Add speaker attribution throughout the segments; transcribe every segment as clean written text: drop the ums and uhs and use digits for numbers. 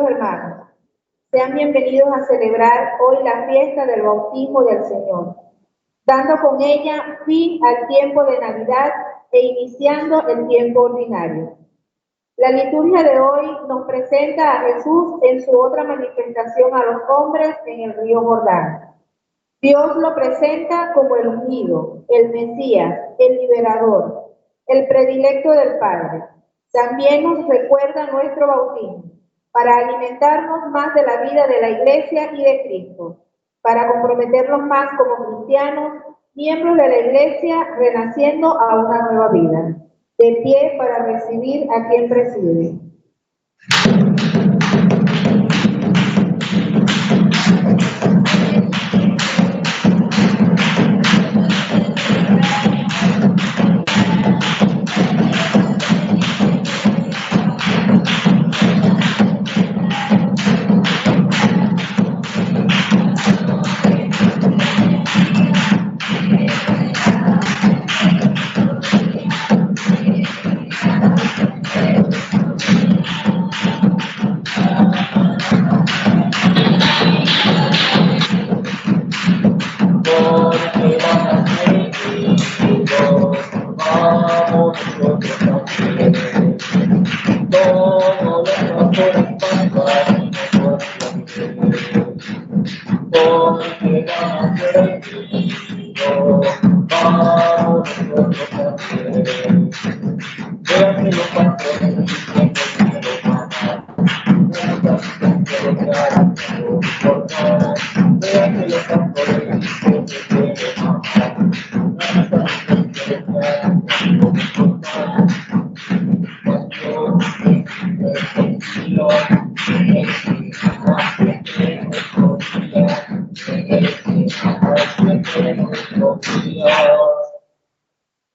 Speaker 1: Queridos hermanos, sean bienvenidos a celebrar hoy la fiesta del bautismo del Señor, dando con ella fin al tiempo de Navidad e iniciando el tiempo ordinario. La liturgia de hoy nos presenta a Jesús en su otra manifestación a los hombres en el río Jordán. Dios lo presenta como el ungido, el Mesías, el liberador, el predilecto del Padre. También nos recuerda nuestro bautismo, para alimentarnos más de la vida de la Iglesia y de Cristo, para comprometernos más como cristianos, miembros de la Iglesia, renaciendo a una nueva vida. De pie para recibir a quien preside.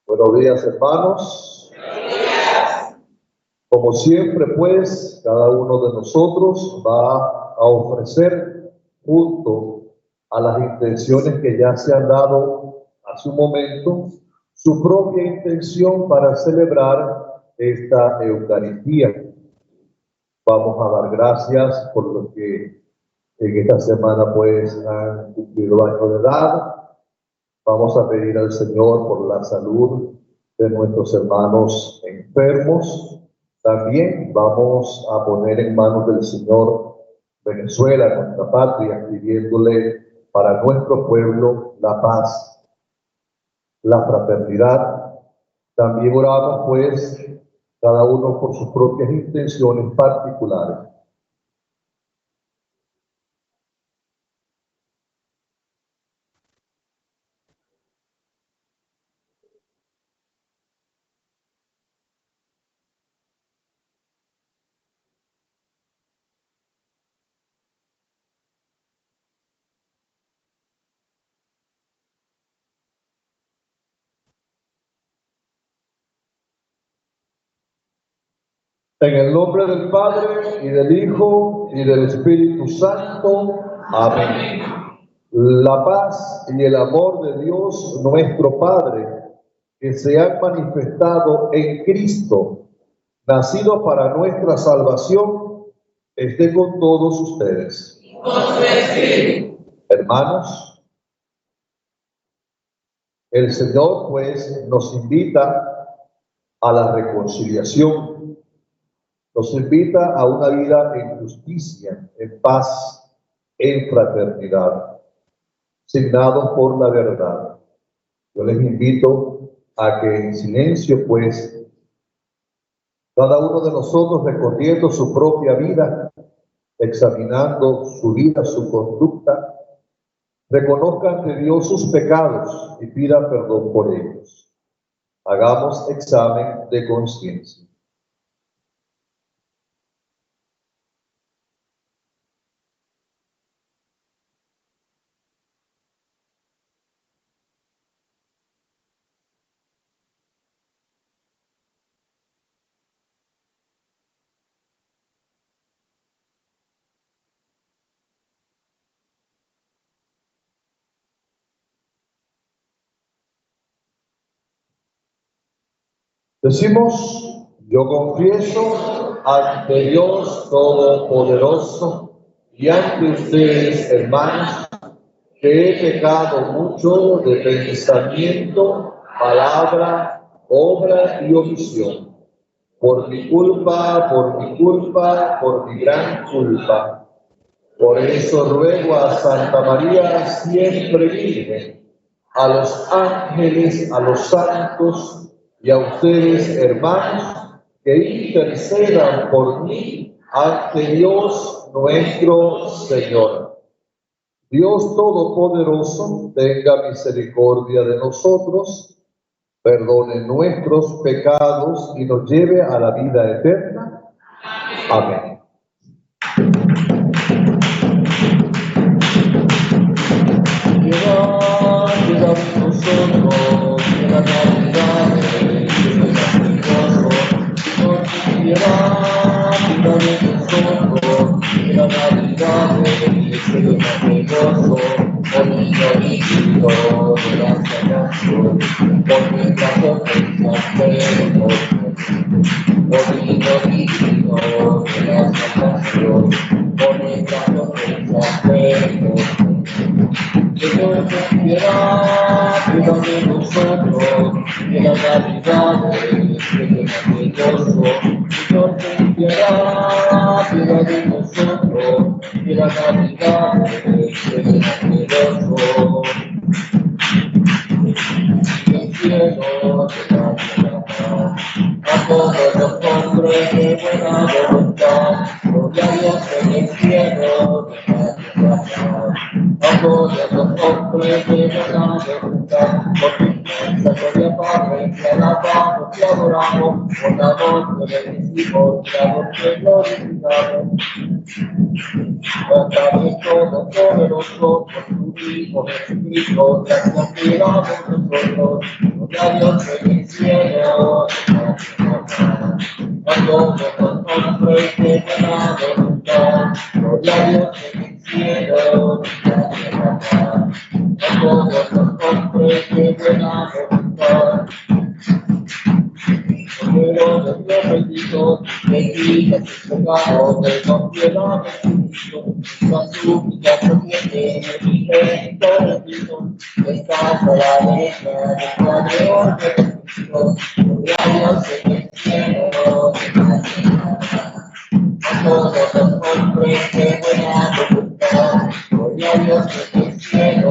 Speaker 2: Buenos días, hermanos. Como siempre, pues, cada uno de nosotros va a ofrecer, junto a las intenciones que ya se han dado a su momento, su propia intención para celebrar esta Eucaristía. Vamos a dar gracias por los que en esta semana, pues, han cumplido años de edad. Vamos a pedir al Señor por la salud de nuestros hermanos enfermos. También vamos a poner en manos del Señor Venezuela, nuestra patria, pidiéndole para nuestro pueblo la paz, la fraternidad. También oramos, pues, cada uno por sus propias intenciones particulares. En el nombre del Padre, y del Hijo, y del Espíritu Santo. Amén. La paz y el amor de Dios, nuestro Padre, que se han manifestado en Cristo, nacido para nuestra salvación, esté con todos ustedes. Hermanos, el Señor, pues, nos invita a la reconciliación. Nos invita a una vida en justicia, en paz, en fraternidad, signados por la verdad. Yo les invito a que en silencio, pues, cada uno de nosotros recorriendo su propia vida, examinando su vida, su conducta, reconozca ante Dios sus pecados y pida perdón por ellos. Hagamos examen de conciencia. Decimos: yo confieso ante Dios Todopoderoso y ante ustedes, hermanos, que he pecado mucho de pensamiento, palabra, obra y omisión. Por mi culpa, por mi gran culpa. Por eso ruego a Santa María, siempre Virgen, a los ángeles, a los santos y a ustedes, hermanos, que intercedan por mí ante Dios nuestro Señor. Dios Todopoderoso, tenga misericordia de nosotros, perdone nuestros pecados y nos lleve a la vida eterna. Amén. Llega a nosotros, que la Navidad a todos los hombres de buena voluntad, gloria a Dios en el cielo, a todos los hombres de buena voluntad, por tu inmensa gloria, Padre, te alabamos, te adoramos, por la voz te bendecimos, te adoramos, te glorificamos. Padre Todopoderoso, por tu Hijo Jesucristo, gracias te damos nosotros, gloria a Dios en el cielo, a todos los hombres de buena voluntad, gloria a Dios en el cielo, a todos los hombres de buena voluntad. Cordero de Dios bendito, que quita sus pecados, te confiera Jesucristo, la súplica propiete, bendito, bendito, estás a la derecha del Padre de Cristo, gloria a Dios en el cielo, a todos los hombres de buena voluntad, gloria a Dios en el cielo,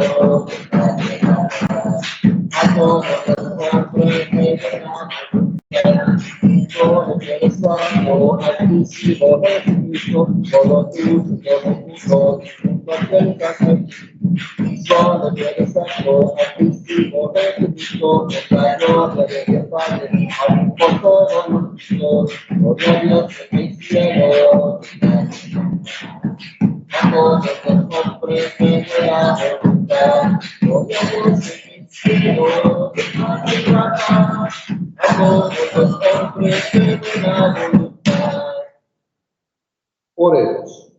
Speaker 2: a todos los hombres de buena voluntad. Todo que eres santo, altísimo Jesucristo, todo tuyo, todo cualquier caso, solo que eres santo, altísimo Jesucristo, la gloria de Dios Padre, aún por todos los siglos, gloria a Dios en el cielo, a todos los hombres de buena voluntad, gloria a Dios en el cielo, a todos los hombres de buena voluntad. Oremos.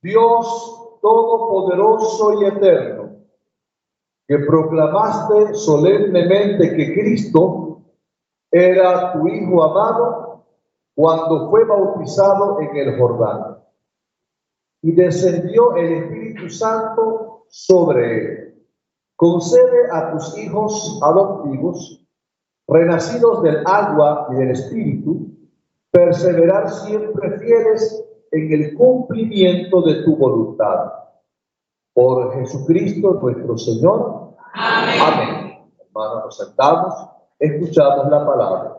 Speaker 2: Dios Todopoderoso y Eterno, que proclamaste solemnemente que Cristo era tu Hijo amado cuando fue bautizado en el Jordán, y descendió el Espíritu Santo sobre él. Concede a tus hijos adoptivos, renacidos del agua y del Espíritu, perseverar siempre fieles en el cumplimiento de tu voluntad. Por Jesucristo nuestro Señor. Amén. Amén. Hermanos, nos sentamos, escuchamos la palabra.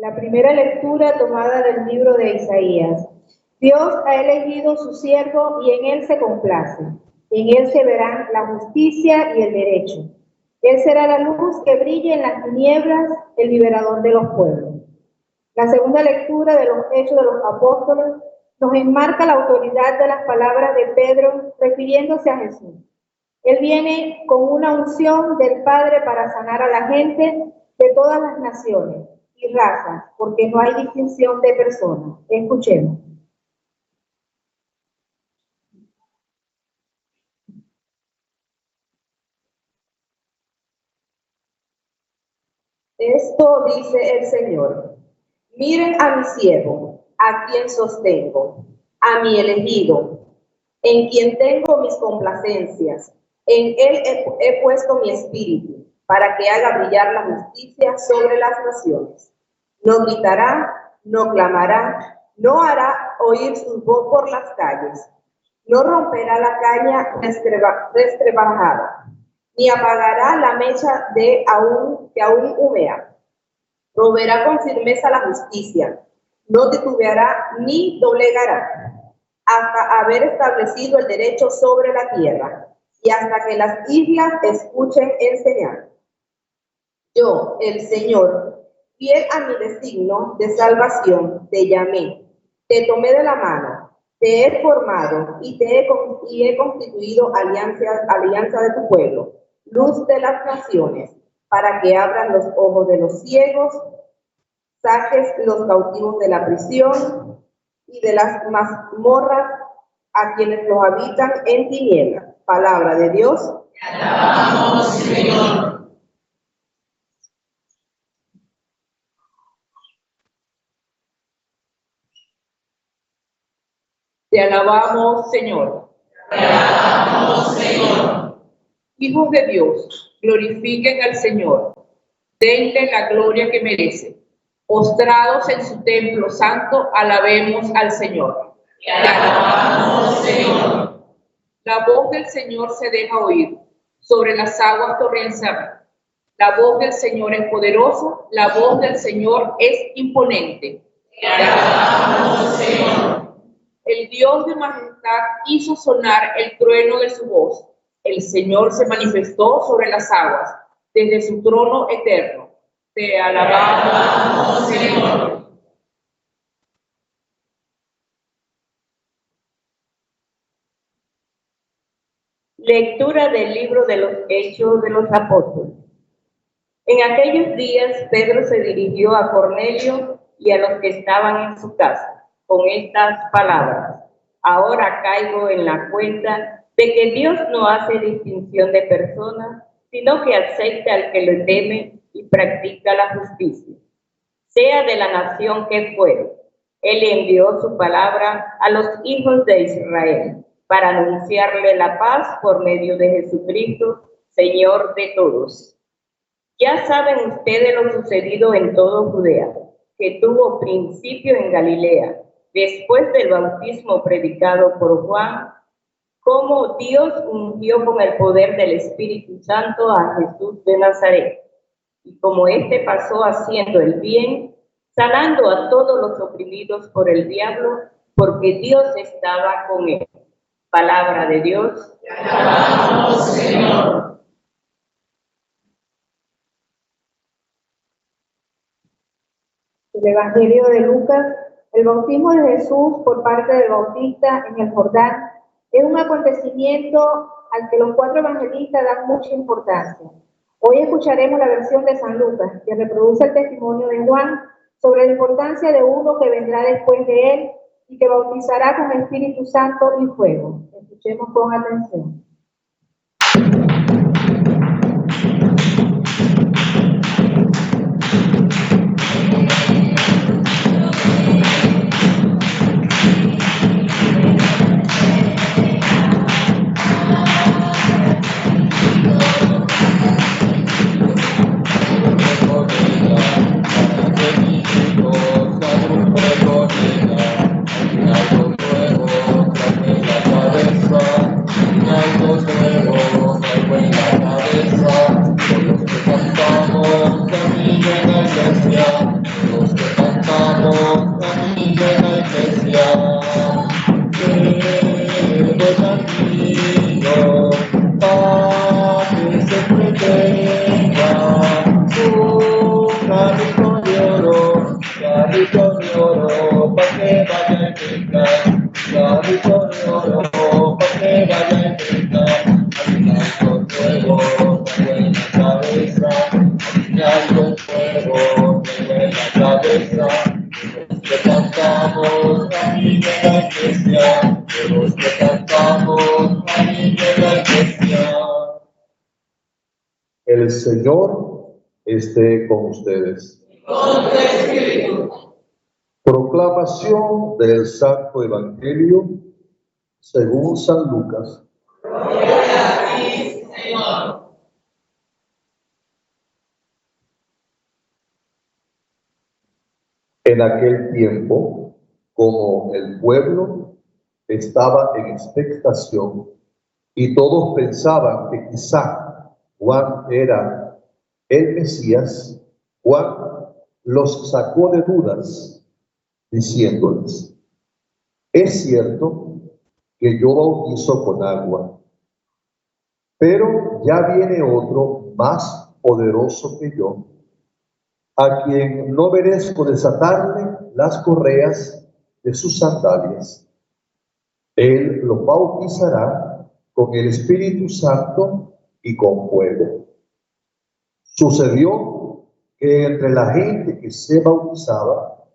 Speaker 1: La primera lectura tomada del libro de Isaías. Dios ha elegido su siervo y en él se complace. En él se verán la justicia y el derecho. Él será la luz que brille en las tinieblas, el liberador de los pueblos. La segunda lectura de los Hechos de los Apóstoles nos enmarca la autoridad de las palabras de Pedro refiriéndose a Jesús. Él viene con una unción del Padre para sanar a la gente de todas las naciones y razas, porque no hay distinción de personas. Escuchemos.
Speaker 3: Esto dice el Señor: miren a mi siervo, a quien sostengo, a mi elegido, en quien tengo mis complacencias. En él he puesto mi espíritu, para que haga brillar la justicia sobre las naciones. No gritará, no clamará, no hará oír su voz por las calles, no romperá la caña destrebajada, ni apagará la mecha que aún humea. Proveerá con firmeza la justicia, no titubeará ni doblegará, hasta haber establecido el derecho sobre la tierra, y hasta que las islas escuchen enseñar. Yo, el Señor, fiel a mi designio de salvación, te llamé, te tomé de la mano, te he formado y he constituido alianza de tu pueblo, luz de las naciones, para que abran los ojos de los ciegos, saques los cautivos de la prisión y de las mazmorras a quienes los habitan en tinieblas. Palabra de Dios.
Speaker 4: Te alabamos, Señor.
Speaker 3: Te alabamos, Señor.
Speaker 4: Te alabamos, Señor.
Speaker 3: Hijos de Dios, glorifiquen al Señor. Denle la gloria que merece. Postrados en su templo santo, alabemos al Señor.
Speaker 4: Te alabamos, Señor.
Speaker 3: La voz del Señor se deja oír, sobre las aguas torrenciales. La voz del Señor es poderosa, la voz del Señor es imponente.
Speaker 4: Te alabamos, Señor.
Speaker 3: El Dios de majestad hizo sonar el trueno de su voz. El Señor se manifestó sobre las aguas, desde su trono eterno. Te alabamos, Señor.
Speaker 5: Lectura del libro de los Hechos de los Apóstoles. En aquellos días Pedro se dirigió a Cornelio y a los que estaban en su casa, con estas palabras: ahora caigo en la cuenta de que Dios no hace distinción de personas, sino que acepta al que le teme y practica la justicia. Sea de la nación que fuere, Él envió su palabra a los hijos de Israel, para anunciarle la paz por medio de Jesucristo, Señor de todos. Ya saben ustedes lo sucedido en todo Judea, que tuvo principio en Galilea, después del bautismo predicado por Juan, cómo Dios ungió con el poder del Espíritu Santo a Jesús de Nazaret, y como éste pasó haciendo el bien, sanando a todos los oprimidos por el diablo, porque Dios estaba con él. Palabra de Dios.
Speaker 4: Te alabamos, Señor.
Speaker 1: El Evangelio de Lucas. El bautismo de Jesús por parte del Bautista en el Jordán es un acontecimiento al que los 4 evangelistas dan mucha importancia. Hoy escucharemos la versión de San Lucas, que reproduce el testimonio de Juan sobre la importancia de uno que vendrá después de él y que bautizará con Espíritu Santo y fuego. Escuchemos con atención.
Speaker 6: Algo
Speaker 2: iglesia, de los que cantamos la himno de la iglesia, de los que cantamos la himno de la iglesia. El Señor esté con ustedes.
Speaker 4: Con tu espíritu.
Speaker 2: Proclamación del Santo Evangelio según San Lucas.
Speaker 4: Gloria a ti, Señor.
Speaker 2: En aquel tiempo, como el pueblo estaba en expectación y todos pensaban que quizá Juan era el Mesías, Juan los sacó de dudas, diciéndoles: es cierto que yo bautizo con agua, pero ya viene otro más poderoso que yo, a quien no merezco desatarle las correas de sus sandalias. Él los bautizará con el Espíritu Santo y con fuego. Sucedió que entre la gente que se bautizaba,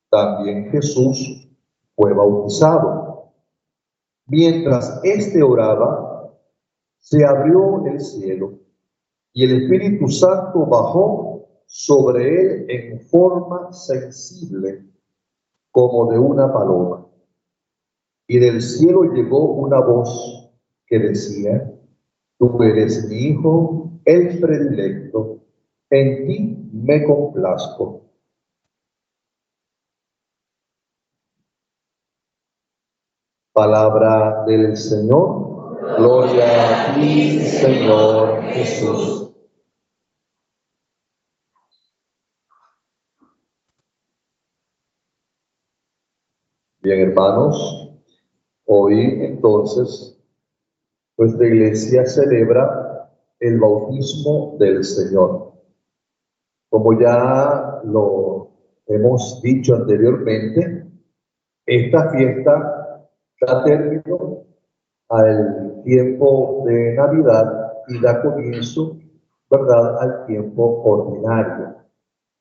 Speaker 2: también Jesús fue bautizado. Mientras éste oraba, se abrió el cielo y el Espíritu Santo bajó sobre él en forma sensible, como de una paloma. Y del cielo llegó una voz que decía: tú eres mi Hijo, el predilecto, en ti me complazco. Palabra del Señor. Gloria a ti, Señor Jesús. Bien, hermanos, hoy entonces nuestra iglesia celebra el bautismo del Señor. Como ya lo hemos dicho anteriormente, esta fiesta da término al tiempo de Navidad y da comienzo, ¿verdad?, al tiempo ordinario.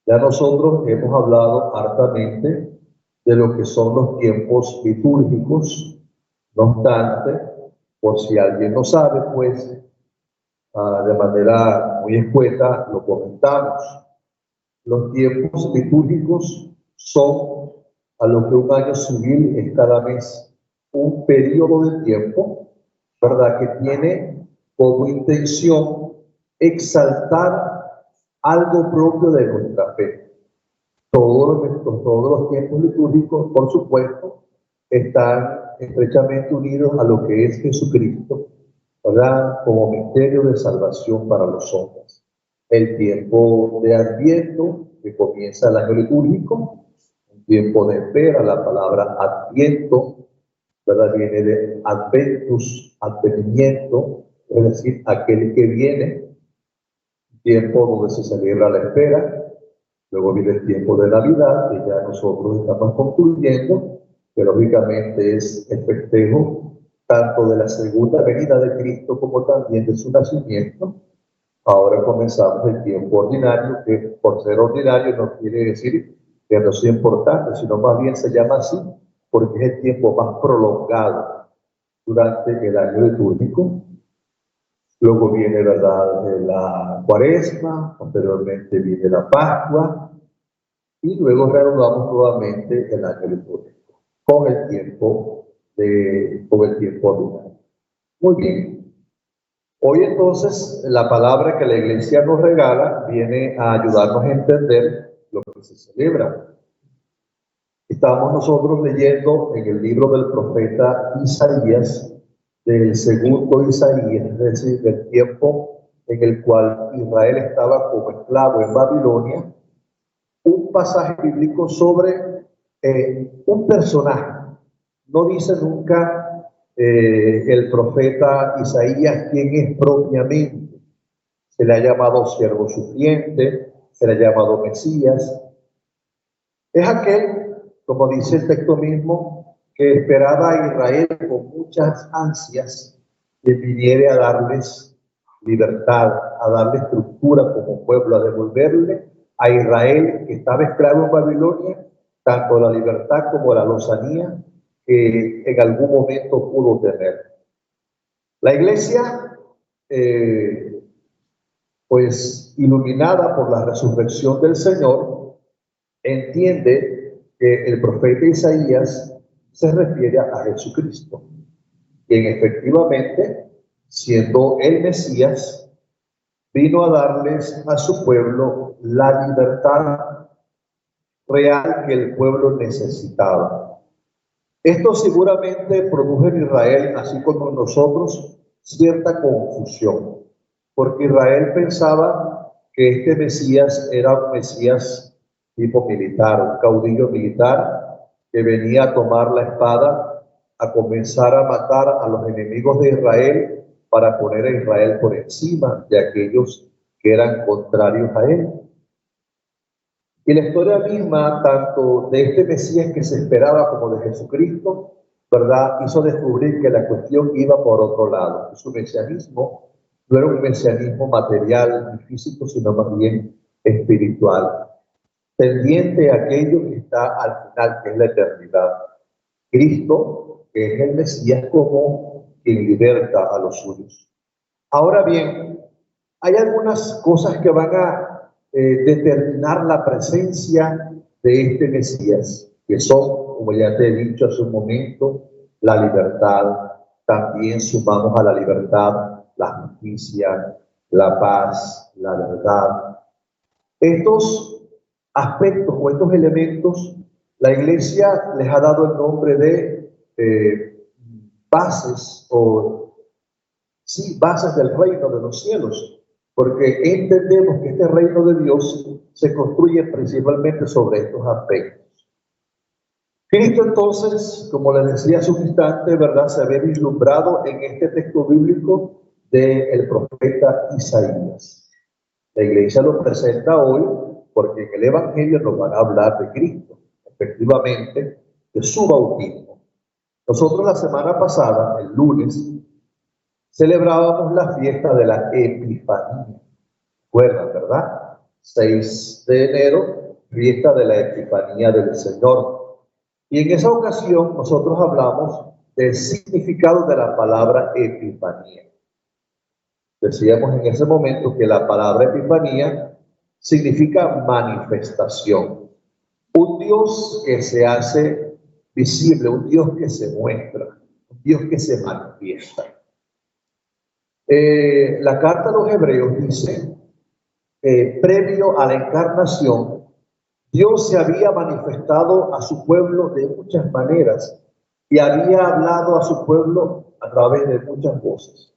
Speaker 2: Ya nosotros hemos hablado hartamente de lo que son los tiempos litúrgicos. No obstante, por si alguien no sabe, pues de manera muy escueta lo comentamos. Los tiempos litúrgicos son a lo que un año civil es cada mes, un periodo de tiempo, ¿verdad?, que tiene como intención exaltar algo propio de nuestra fe. Todos los tiempos litúrgicos, por supuesto, están estrechamente unidos a lo que es Jesucristo, ¿verdad?, como misterio de salvación para los hombres. El tiempo de Adviento, que comienza el año litúrgico, un tiempo de espera. La palabra Adviento, ¿verdad?, viene de Adventus, advenimiento, es decir, aquel que viene, tiempo donde se celebra la espera. Luego viene el tiempo de Navidad, que ya nosotros estamos concluyendo, que lógicamente es el festejo tanto de la segunda venida de Cristo como también de su nacimiento. Ahora comenzamos el tiempo ordinario, que por ser ordinario no quiere decir que no sea importante, sino más bien se llama así porque es el tiempo más prolongado durante el año litúrgico. Luego viene, ¿verdad?, la Cuaresma, posteriormente viene la Pascua, y luego reanudamos nuevamente el año litúrgico con el tiempo ordinario. Muy bien. Hoy entonces la palabra que la Iglesia nos regala viene a ayudarnos a entender lo que se celebra. Estamos nosotros leyendo en el libro del profeta Isaías, del segundo Isaías, es decir, del tiempo en el cual Israel estaba como esclavo en Babilonia, un pasaje bíblico sobre un personaje. No dice nunca el profeta Isaías quién es propiamente. Se le ha llamado siervo sufriente, se le ha llamado Mesías. Es aquel, como dice el texto mismo, que esperaba a Israel con muchas ansias que viniera a darles libertad, a darle estructura como pueblo, a devolverle a Israel, que estaba esclavo en Babilonia, tanto la libertad como la lozanía que en algún momento pudo tener. La iglesia, pues iluminada por la resurrección del Señor, entiende que el profeta Isaías se refiere a Jesucristo, quien efectivamente, siendo el Mesías, vino a darles a su pueblo la libertad real que el pueblo necesitaba. Esto seguramente produjo en Israel, así como en nosotros, cierta confusión, porque Israel pensaba que este Mesías era un Mesías tipo militar, un caudillo militar que venía a tomar la espada, a comenzar a matar a los enemigos de Israel para poner a Israel por encima de aquellos que eran contrarios a él. Y la historia misma, tanto de este Mesías que se esperaba como de Jesucristo, ¿verdad?, hizo descubrir que la cuestión iba por otro lado. Su mesianismo no era un mesianismo material ni físico, sino más bien espiritual, pendiente a aquello que está al final, que es la eternidad. Cristo, que es el Mesías, como quien liberta a los suyos. Ahora bien, hay algunas cosas que van a determinar la presencia de este Mesías, que son, como ya te he dicho hace un momento, la libertad. También sumamos a la libertad la justicia, la paz, la verdad. Estos aspectos o estos elementos, la Iglesia les ha dado el nombre de bases bases del reino de los cielos, porque entendemos que este reino de Dios se construye principalmente sobre estos aspectos. Cristo entonces, como les decía hace un instante, ¿verdad?, se ve vislumbrado en este texto bíblico del profeta Isaías. La iglesia lo presenta hoy porque en el Evangelio nos van a hablar de Cristo, efectivamente, de su bautismo. Nosotros la semana pasada, el lunes, celebrábamos la fiesta de la Epifanía. ¿Recuerdan, verdad? 6 de enero, fiesta de la Epifanía del Señor. Y en esa ocasión nosotros hablamos del significado de la palabra Epifanía. Decíamos en ese momento que la palabra Epifanía significa manifestación. Un Dios que se hace visible, un Dios que se muestra, un Dios que se manifiesta. La carta a los Hebreos dice, previo a la encarnación, Dios se había manifestado a su pueblo de muchas maneras y había hablado a su pueblo a través de muchas voces.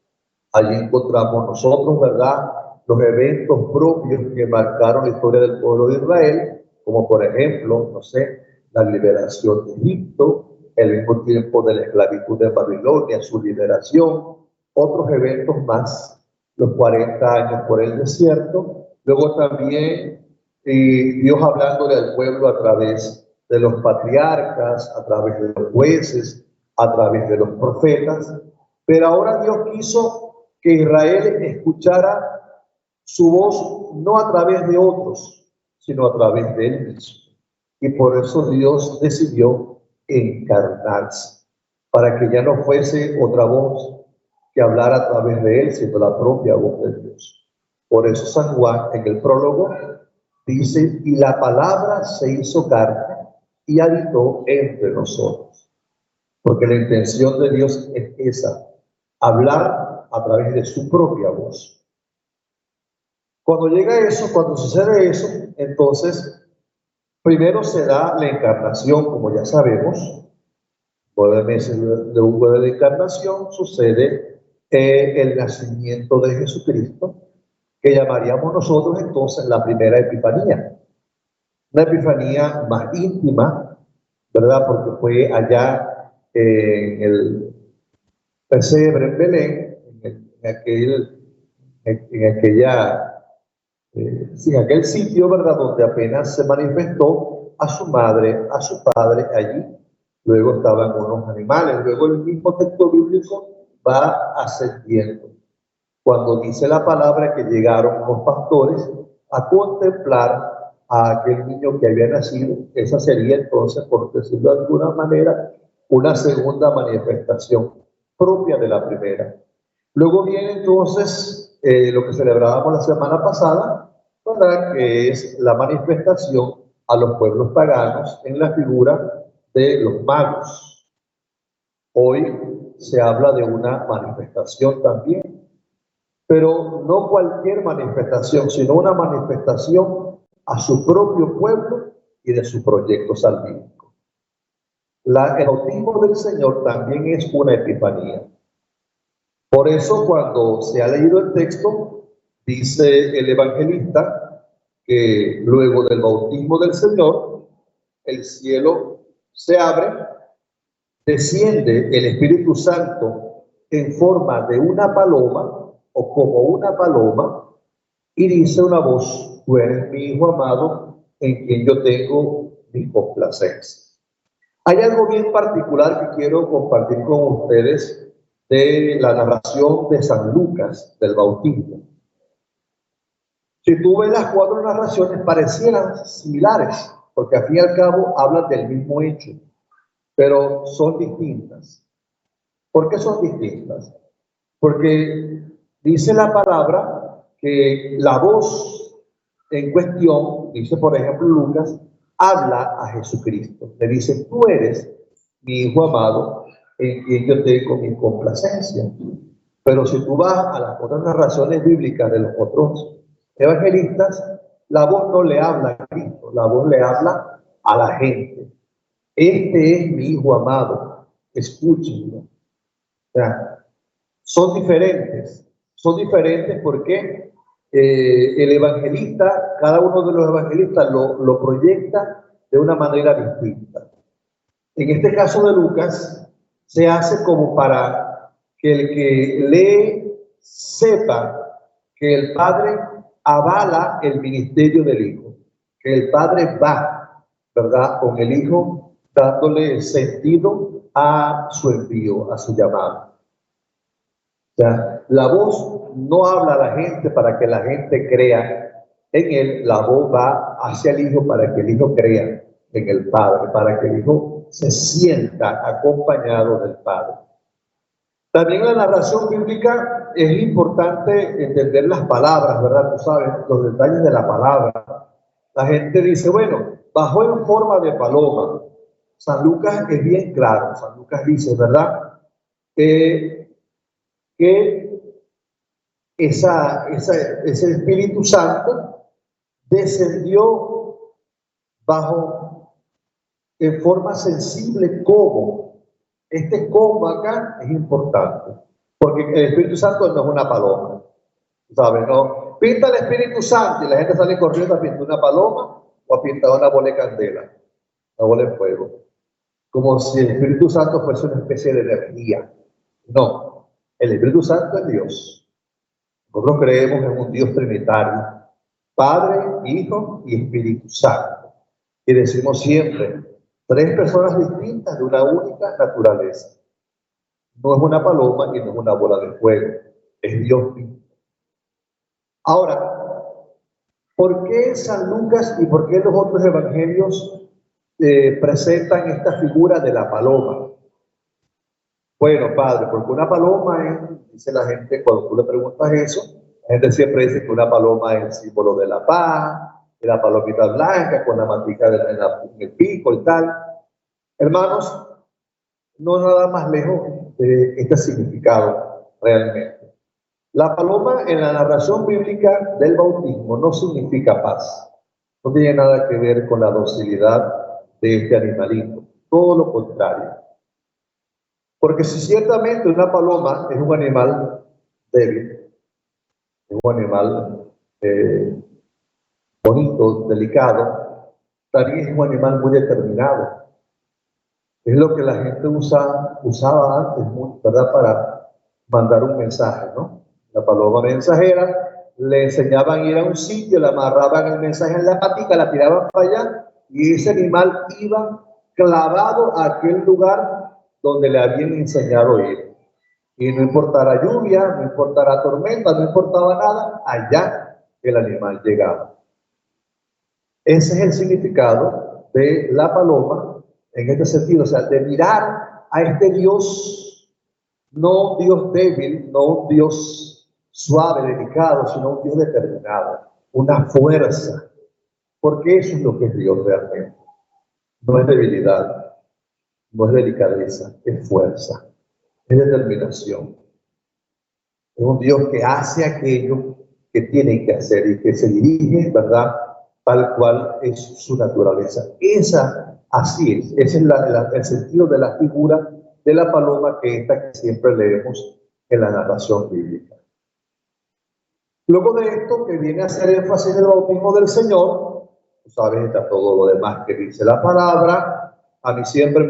Speaker 2: Allí encontramos nosotros, ¿verdad?, los eventos propios que marcaron la historia del pueblo de Israel, como por ejemplo, no sé, la liberación de Egipto, el mismo tiempo de la esclavitud de Babilonia, su liberación, otros eventos más, los 40 años por el desierto, luego también Dios hablándole al pueblo a través de los patriarcas, a través de los jueces, a través de los profetas, pero ahora Dios quiso que Israel escuchara su voz no a través de otros, sino a través de él mismo. Y por eso Dios decidió encarnarse, para que ya no fuese otra voz que hablara a través de él, sino la propia voz de Dios. Por eso San Juan en el prólogo dice, y la palabra se hizo carne y habitó entre nosotros. Porque la intención de Dios es esa, hablar a través de su propia voz. Cuando llega eso, cuando sucede eso, entonces, primero se da la encarnación, como ya sabemos. 9 meses de un huevo de encarnación sucede el nacimiento de Jesucristo, que llamaríamos nosotros entonces la primera Epifanía. Una Epifanía más íntima, ¿verdad? Porque fue allá en el pesebre en Belén, en aquel sitio, ¿verdad?, donde apenas se manifestó a su madre, a su padre allí. Luego estaban unos animales. Luego el mismo texto bíblico va ascendiendo. Cuando dice la palabra que llegaron unos pastores a contemplar a aquel niño que había nacido. Esa sería entonces, por decirlo de alguna manera, una segunda manifestación propia de la primera. Luego viene entonces lo que celebrábamos la semana pasada, ¿verdad? Que es la manifestación a los pueblos paganos en la figura de los magos. Hoy se habla de una manifestación también, pero no cualquier manifestación, sino una manifestación a su propio pueblo y de su proyecto salvífico. El bautismo del Señor también es una epifanía. Por eso, cuando se ha leído el texto, dice el evangelista que luego del bautismo del Señor, el cielo se abre, desciende el Espíritu Santo en forma de una paloma o como una paloma y dice una voz: tú eres mi Hijo amado en quien yo tengo mi complacencia. Hay algo bien particular que quiero compartir con ustedes de la narración de San Lucas del bautismo. Si tú ves las cuatro narraciones, parecieran similares, porque al fin y al cabo hablan del mismo hecho, pero son distintas. ¿Por qué son distintas? Porque dice la palabra que la voz en cuestión, dice por ejemplo Lucas, habla a Jesucristo. Le dice: tú eres mi Hijo amado en quien yo tengo mi complacencia. Pero si tú vas a las otras narraciones bíblicas de los otros evangelistas, la voz no le habla a Cristo, la voz le habla a la gente. Este es mi Hijo amado, escúchenlo. O sea, son diferentes porque el evangelista, cada uno de los evangelistas lo proyecta de una manera distinta. En este caso de Lucas, se hace como para que el que lee sepa que el Padre avala el ministerio del Hijo, que el Padre va, ¿verdad?, con el Hijo, dándole sentido a su envío, a su llamado. O sea, la voz no habla a la gente para que la gente crea en él, la voz va hacia el Hijo para que el Hijo crea en el Padre, para que el Hijo se sienta acompañado del Padre. También en la narración bíblica es importante entender las palabras, ¿verdad? Tú sabes, los detalles de la palabra. La gente dice, bueno, bajó en forma de paloma. San Lucas es bien claro. San Lucas dice, ¿verdad?, que ese Espíritu Santo descendió en forma sensible. ¿Cómo? Este cómo acá es importante, porque el Espíritu Santo no es una paloma, ¿sabes? No, pinta el Espíritu Santo y la gente sale corriendo a pintar una paloma o a pintar una bola de candela, una bola de fuego, como si el Espíritu Santo fuese una especie de energía. No, el Espíritu Santo es Dios. Nosotros creemos en un Dios trinitario, Padre, Hijo y Espíritu Santo. Y decimos siempre, tres personas distintas de una única naturaleza. No es una paloma y no es una bola de fuego, es Dios mismo. Ahora, ¿por qué San Lucas y por qué los otros evangelios presentan esta figura de la paloma? Bueno, padre, porque una paloma es, dice la gente, cuando tú le preguntas eso, la gente siempre dice que una paloma es el símbolo de la paz, de la palomita blanca con la mantica en el pico y tal. Hermanos, no nada más lejos de este significado realmente. La paloma en la narración bíblica del bautismo no significa paz. No tiene nada que ver con la docilidad de este animalito. Todo lo contrario. Porque si ciertamente una paloma es un animal débil, es un animal bonito, delicado, también es un animal muy determinado. Es lo que la gente usaba antes, ¿verdad?, para mandar un mensaje, ¿no? La paloma mensajera, le enseñaban a ir a un sitio, le amarraban el mensaje en la patica, la tiraban para allá y ese animal iba clavado a aquel lugar donde le habían enseñado a ir. Y no importara lluvia, no importara tormenta, no importaba nada, allá el animal llegaba. Ese es el significado de la paloma en este sentido, o sea, de mirar a este Dios, no un Dios débil, no un Dios suave, delicado, sino un Dios determinado, una fuerza, porque eso es lo que es Dios realmente. No es debilidad, no es delicadeza, es fuerza, es determinación. Es un Dios que hace aquello que tiene que hacer y que se dirige, ¿verdad?, tal cual es su naturaleza. Así es, ese es el sentido de la figura de la paloma, que siempre leemos en la narración bíblica. Luego de esto, que viene a hacer énfasis en el bautismo del Señor, tú sabes, está todo lo demás que dice la palabra. A mí siempre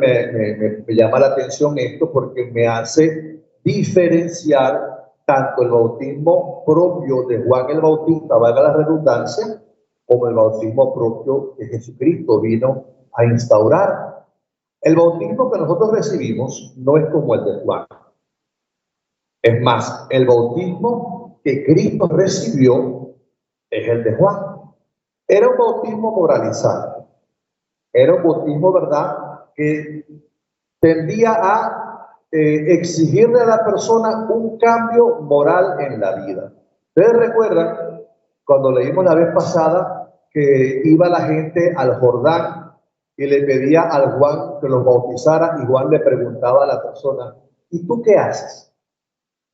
Speaker 2: me llama la atención esto, porque me hace diferenciar tanto el bautismo propio de Juan el Bautista, valga la redundancia, como el bautismo propio que Jesucristo vino a instaurar. El bautismo que nosotros recibimos no es como el de Juan. Es más, el bautismo que Cristo recibió es el de Juan. Era un bautismo moralizante. Era un bautismo, ¿verdad?, que tendía a exigirle a la persona un cambio moral en la vida. Ustedes recuerdan cuando leímos la vez pasada que iba la gente al Jordán y le pedía al Juan que los bautizara, y Juan le preguntaba a la persona: ¿y tú qué haces?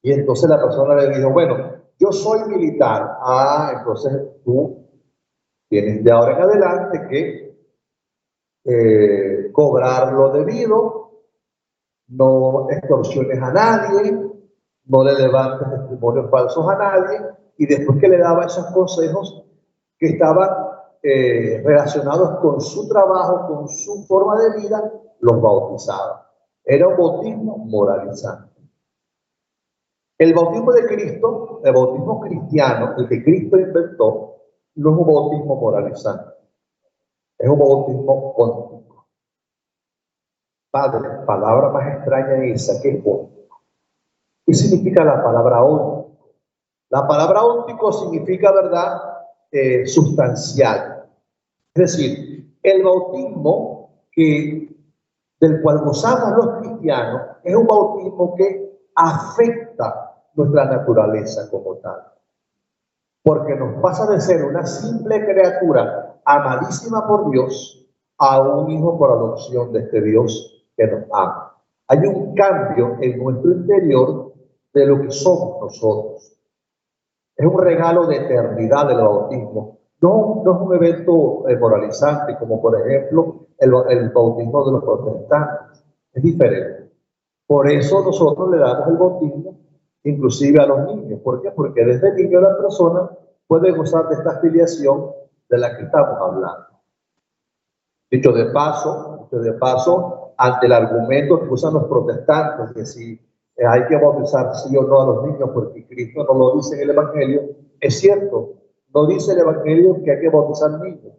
Speaker 2: Y entonces la persona le dijo: bueno, yo soy militar. Entonces tú tienes de ahora en adelante que cobrar lo debido, no extorsiones a nadie, no le levantes testimonios falsos a nadie. Y después que le daba esos consejos que estaban relacionados con su trabajo, con su forma de vida, los bautizaba. Era un bautismo moralizante. El bautismo de Cristo, el bautismo cristiano, el que Cristo inventó, no es un bautismo moralizante, es un bautismo óntico. Padre, palabra más extraña esa, que es óntico. ¿Qué significa la palabra óntico? La palabra óntico significa, ¿verdad?, sustancial. Es decir, el bautismo del cual gozamos los cristianos es un bautismo que afecta nuestra naturaleza como tal, porque nos pasa de ser una simple criatura amadísima por Dios a un hijo por adopción de este Dios que nos ama. Hay un cambio en nuestro interior de lo que somos nosotros. Es un regalo de eternidad del bautismo. No es un evento moralizante, como por ejemplo el bautismo de los protestantes. Es diferente. Por eso nosotros le damos el bautismo inclusive a los niños. ¿Por qué? Porque desde niño la persona puede gozar de esta filiación de la que estamos hablando. Dicho de paso, ante el argumento que usan los protestantes de si hay que bautizar sí o no a los niños porque Cristo no lo dice en el Evangelio, es cierto, no dice el Evangelio que hay que bautizar niños,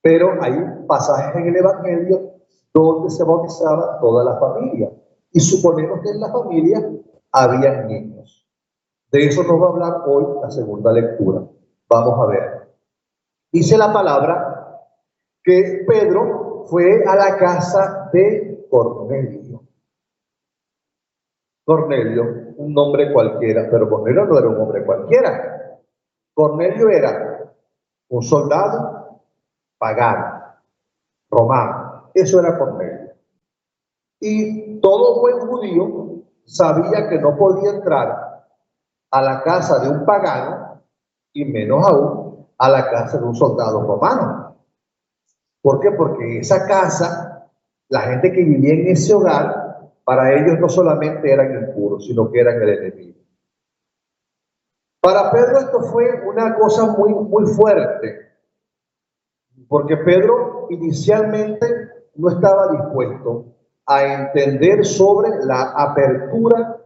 Speaker 2: pero hay pasajes en el Evangelio donde se bautizaba toda la familia, y suponemos que en la familia había niños. De eso nos va a hablar hoy la segunda lectura. Vamos a ver. Dice la palabra que Pedro fue a la casa de Cornelio. Cornelio, un nombre cualquiera, pero Cornelio no era un hombre cualquiera. Cornelio era un soldado pagano, romano. Eso era Cornelio. Y todo buen judío sabía que no podía entrar a la casa de un pagano, y menos aún a la casa de un soldado romano. ¿Por qué? Porque esa casa, la gente que vivía en ese hogar, para ellos no solamente eran impuros, sino que eran el enemigo. Para Pedro esto fue una cosa muy, muy fuerte, porque Pedro inicialmente no estaba dispuesto a entender sobre la apertura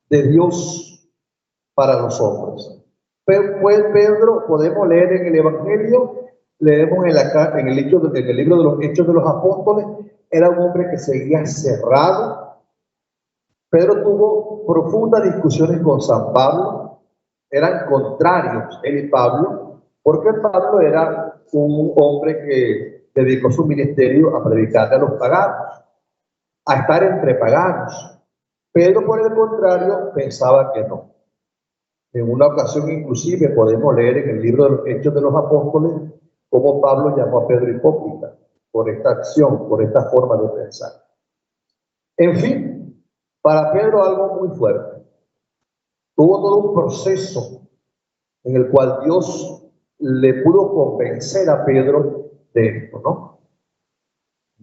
Speaker 2: de Dios para los hombres. Pedro, podemos leer en el Evangelio, leemos en el libro de los Hechos de los Apóstoles, era un hombre que seguía cerrado. Pedro tuvo profundas discusiones con San Pablo, eran contrarios él y Pablo, porque Pablo era un hombre que dedicó su ministerio a predicarle a los paganos, a estar entre paganos. Pedro, por el contrario, pensaba que no. En una ocasión, inclusive, podemos leer en el libro de los Hechos de los Apóstoles cómo Pablo llamó a Pedro hipócrita por esta acción, por esta forma de pensar. En fin, para Pedro algo muy fuerte. Tuvo todo un proceso en el cual Dios le pudo convencer a Pedro de esto, ¿no?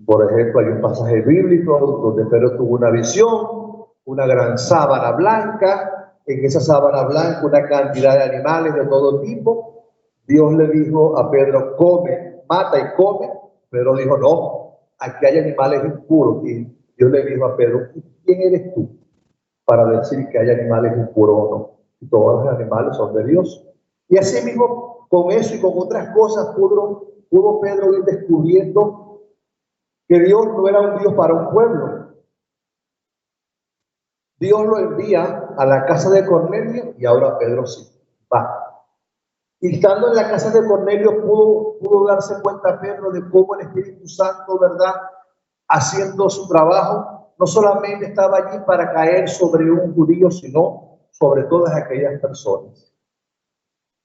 Speaker 2: Por ejemplo, hay un pasaje bíblico donde Pedro tuvo una visión, una gran sábana blanca, en esa sábana blanca una cantidad de animales de todo tipo. Dios le dijo a Pedro, come, mata y come. Pedro dijo, no, aquí hay animales impuros. Y Dios le dijo a Pedro, ¿quién eres tú para decir que hay animales impuros o no? Y todos los animales son de Dios. Y así mismo, con eso y con otras cosas, pudo Pedro ir descubriendo que Dios no era un Dios para un pueblo. Dios lo envía a la casa de Cornelio y ahora Pedro sí va. Y estando en la casa de Cornelio pudo darse cuenta Pedro de cómo el Espíritu Santo, ¿verdad?, haciendo su trabajo, no solamente estaba allí para caer sobre un judío, sino sobre todas aquellas personas.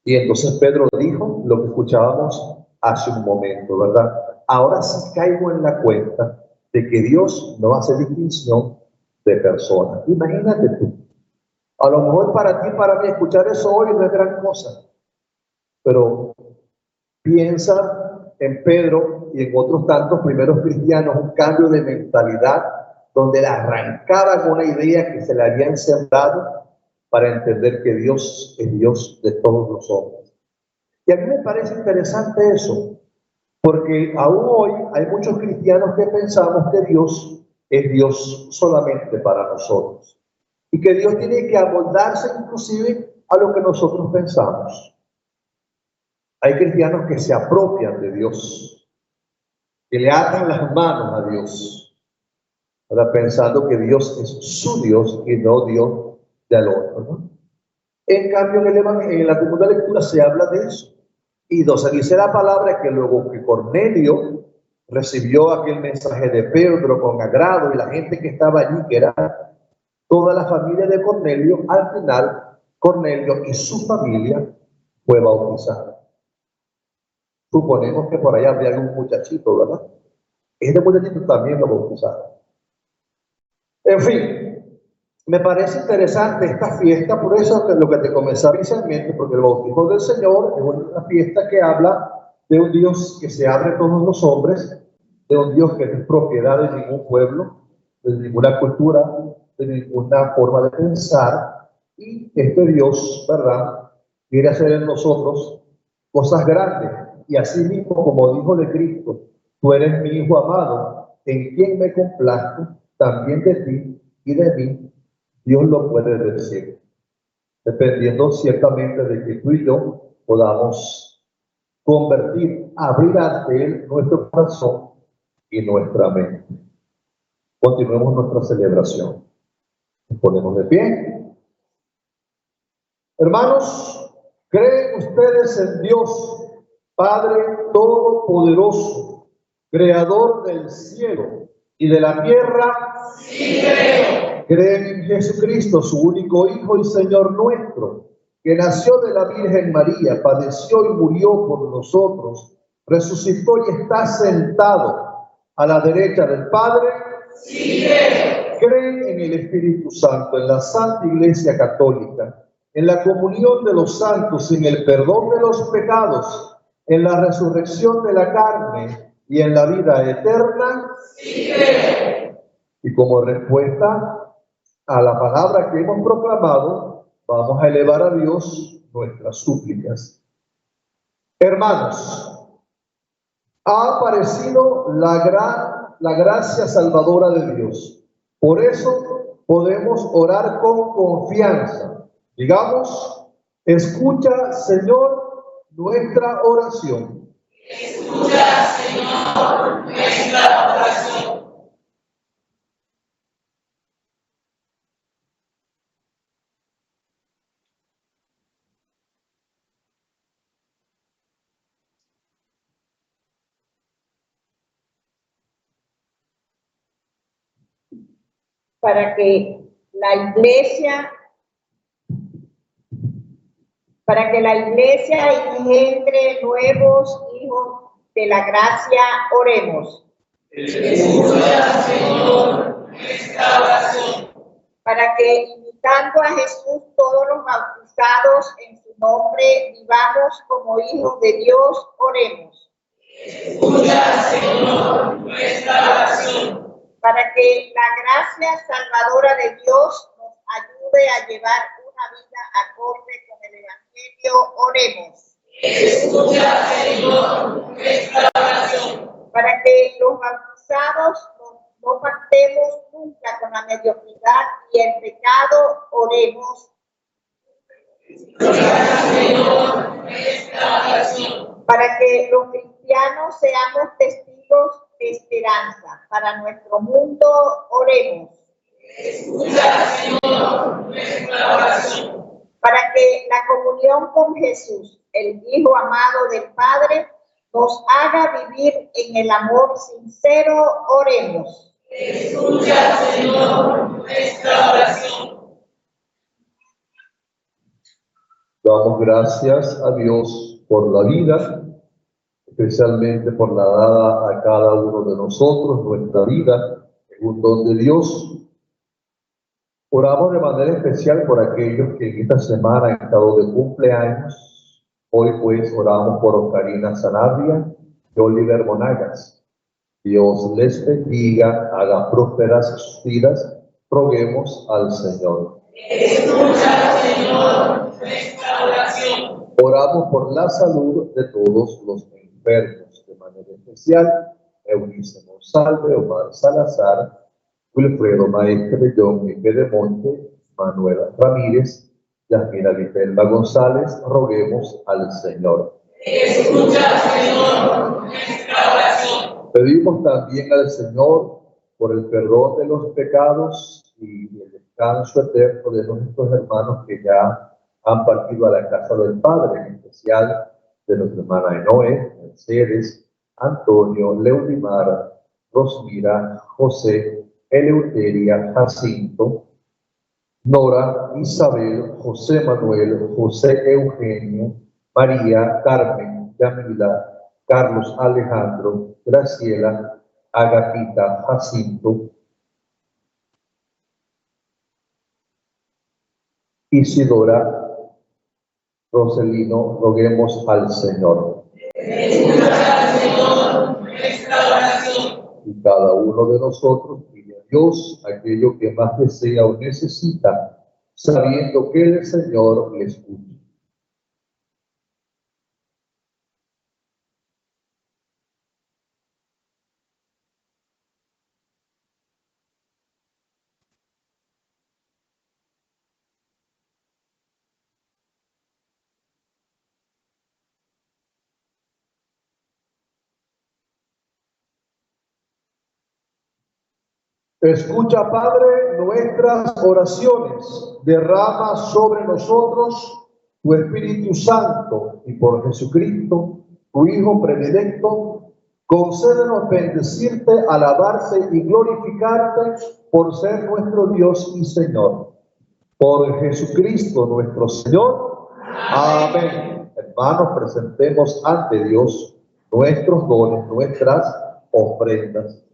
Speaker 2: Y entonces Pedro dijo lo que escuchábamos hace un momento, ¿verdad? Ahora sí caigo en la cuenta de que Dios no hace distinción de personas. Imagínate tú. A lo mejor para ti, para mí, escuchar eso hoy no es gran cosa. Pero piensa en Pedro y en otros tantos primeros cristianos, un cambio de mentalidad donde le arrancaban una idea que se le habían sembrado para entender que Dios es Dios de todos los hombres. Y a mí me parece interesante eso, porque aún hoy hay muchos cristianos que pensamos que Dios es Dios solamente para nosotros y que Dios tiene que amoldarse inclusive a lo que nosotros pensamos. Hay cristianos que se apropian de Dios, que le atan las manos a Dios, ¿verdad?, pensando que Dios es su Dios y no Dios del otro, ¿no? En cambio, en el Evangelio, en la segunda lectura se habla de eso. Y se dice la palabra que luego que Cornelio recibió aquel mensaje de Pedro con agrado y la gente que estaba allí, que era toda la familia de Cornelio, al final Cornelio y su familia fue bautizada. Suponemos que por allá había algún muchachito, ¿verdad? Este muchachito también lo bautizaron. En fin, me parece interesante esta fiesta, por eso es lo que te comenzaba inicialmente, porque el bautismo del Señor es una fiesta que habla de un Dios que se abre a todos los hombres, de un Dios que no es propiedad de ningún pueblo, de ninguna cultura, de ninguna forma de pensar, y este Dios, ¿verdad?, quiere hacer en nosotros cosas grandes, y así mismo, como dijo de Cristo, tú eres mi Hijo amado, en quien me complazco, también de ti y de mí, Dios lo puede decir, dependiendo ciertamente de que tú y yo podamos convertir, abrir ante Él nuestro corazón y nuestra mente. Continuemos nuestra celebración. Nos ponemos de pie. Hermanos, ¿creen ustedes en Dios, Padre Todopoderoso, Creador del cielo y de la tierra?
Speaker 4: Sí, creo.
Speaker 2: ¿Creen en Jesucristo, su único Hijo y Señor nuestro, que nació de la Virgen María, padeció y murió por nosotros, resucitó y está sentado a la derecha del Padre?
Speaker 4: Sí, creo.
Speaker 2: ¿Creen en el Espíritu Santo, en la Santa Iglesia Católica, en la comunión de los santos, en el perdón de los pecados, en la resurrección de la carne y en la vida eterna?
Speaker 4: Sí, creo.
Speaker 2: Y como respuesta a la palabra que hemos proclamado, vamos a elevar a Dios nuestras súplicas. Hermanos, ha aparecido la gracia salvadora de Dios. Por eso podemos orar con confianza. Digamos, escucha, Señor, nuestra oración.
Speaker 4: Escucha, Señor, nuestra oración.
Speaker 5: para que la iglesia engendre nuevos hijos de la gracia. Oremos.
Speaker 4: Escucha, Señor, nuestra oración.
Speaker 5: Para que, imitando a Jesús, todos los bautizados en su nombre, vivamos como hijos de Dios. Oremos.
Speaker 4: Escucha, Señor, nuestra oración.
Speaker 5: Para que la gracia salvadora de Dios nos ayude a llevar una vida acorde con el Evangelio. Oremos.
Speaker 4: Escucha, Señor, nuestra oración.
Speaker 5: Para que los bautizados no pactemos nunca con la mediocridad y el pecado. Oremos.
Speaker 4: Escucha, Señor, nuestra oración.
Speaker 5: Para que los cristianos seamos testigos de esperanza para nuestro mundo. Oremos.
Speaker 4: Escucha, Señor, nuestra oración.
Speaker 5: Para que la comunión con Jesús, el Hijo amado del Padre, nos haga vivir en el amor sincero. Oremos.
Speaker 4: Escucha, Señor, nuestra oración.
Speaker 2: Damos gracias a Dios por la vida, especialmente por la dada a cada uno de nosotros. Nuestra vida es un don de Dios. Oramos de manera especial por aquellos que en esta semana han estado de cumpleaños. Hoy pues oramos por Oscarina Sanabria y Oliver Monagas. Dios les bendiga, haga prósperas sus vidas. Roguemos al Señor.
Speaker 4: Escucha, Señor, nuestra oración.
Speaker 2: Oramos por la salud de todos los enfermos, de manera especial Eunice Monsalve, Omar Salazar, Wilfredo Maestre, John Pedemonte, Manuela Ramírez, Yasmina Lipelba González. Roguemos al Señor.
Speaker 4: Escucha, Señor, nuestra oración.
Speaker 2: Pedimos también al Señor por el perdón de los pecados y el descanso eterno de nuestros hermanos que ya han partido a la casa del Padre, en especial de nuestra hermana Enoe, Mercedes, Antonio, Leudimar, Rosmira, José, Eleuteria, Jacinto, Nora, Isabel, José Manuel, José Eugenio, María, Carmen, Yamila, Carlos Alejandro, Graciela, Agapita, Jacinto, Isidora, Roselino. Roguemos al Señor.
Speaker 4: Escucha, Señor, nuestra oración.
Speaker 2: Y cada uno de nosotros pide a Dios aquello que más desea o necesita, sabiendo que el Señor le escucha. Escucha, Padre, nuestras oraciones. Derrama sobre nosotros tu Espíritu Santo y por Jesucristo, tu Hijo predilecto, concédenos bendecirte, alabarte y glorificarte por ser nuestro Dios y Señor. Por Jesucristo nuestro Señor. Amén. Hermanos, presentemos ante Dios nuestros dones, nuestras ofrendas.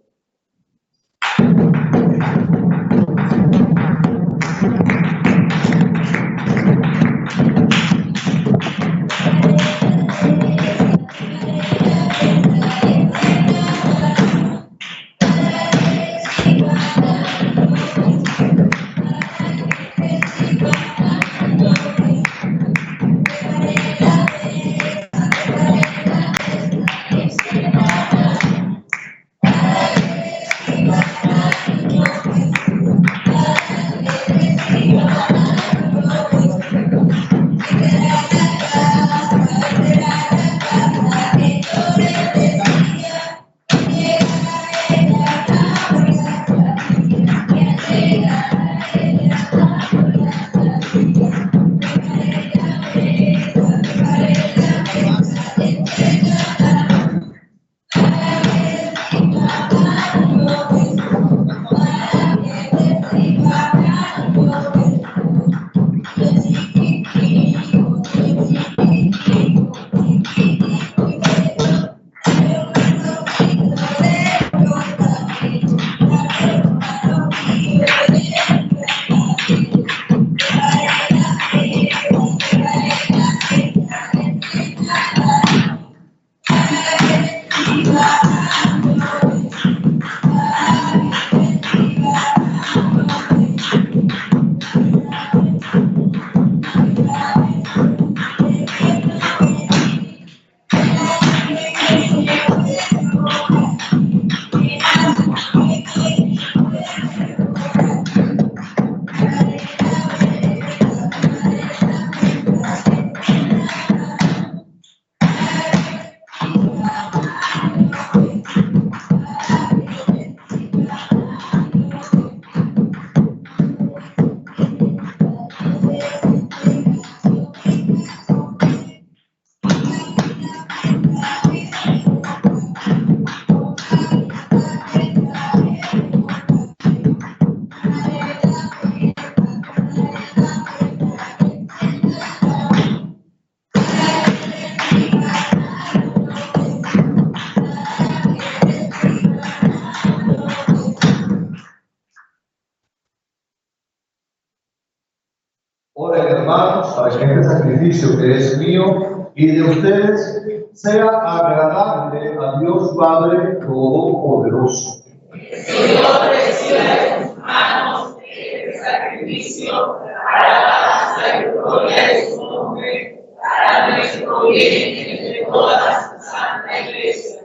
Speaker 2: sacrificio que es mío y de ustedes sea agradable a Dios Padre Todopoderoso.
Speaker 4: Señor, reciba de tus manos este sacrificio para alabanza y gloria de su nombre, para nuestro bien y de toda su santa iglesia.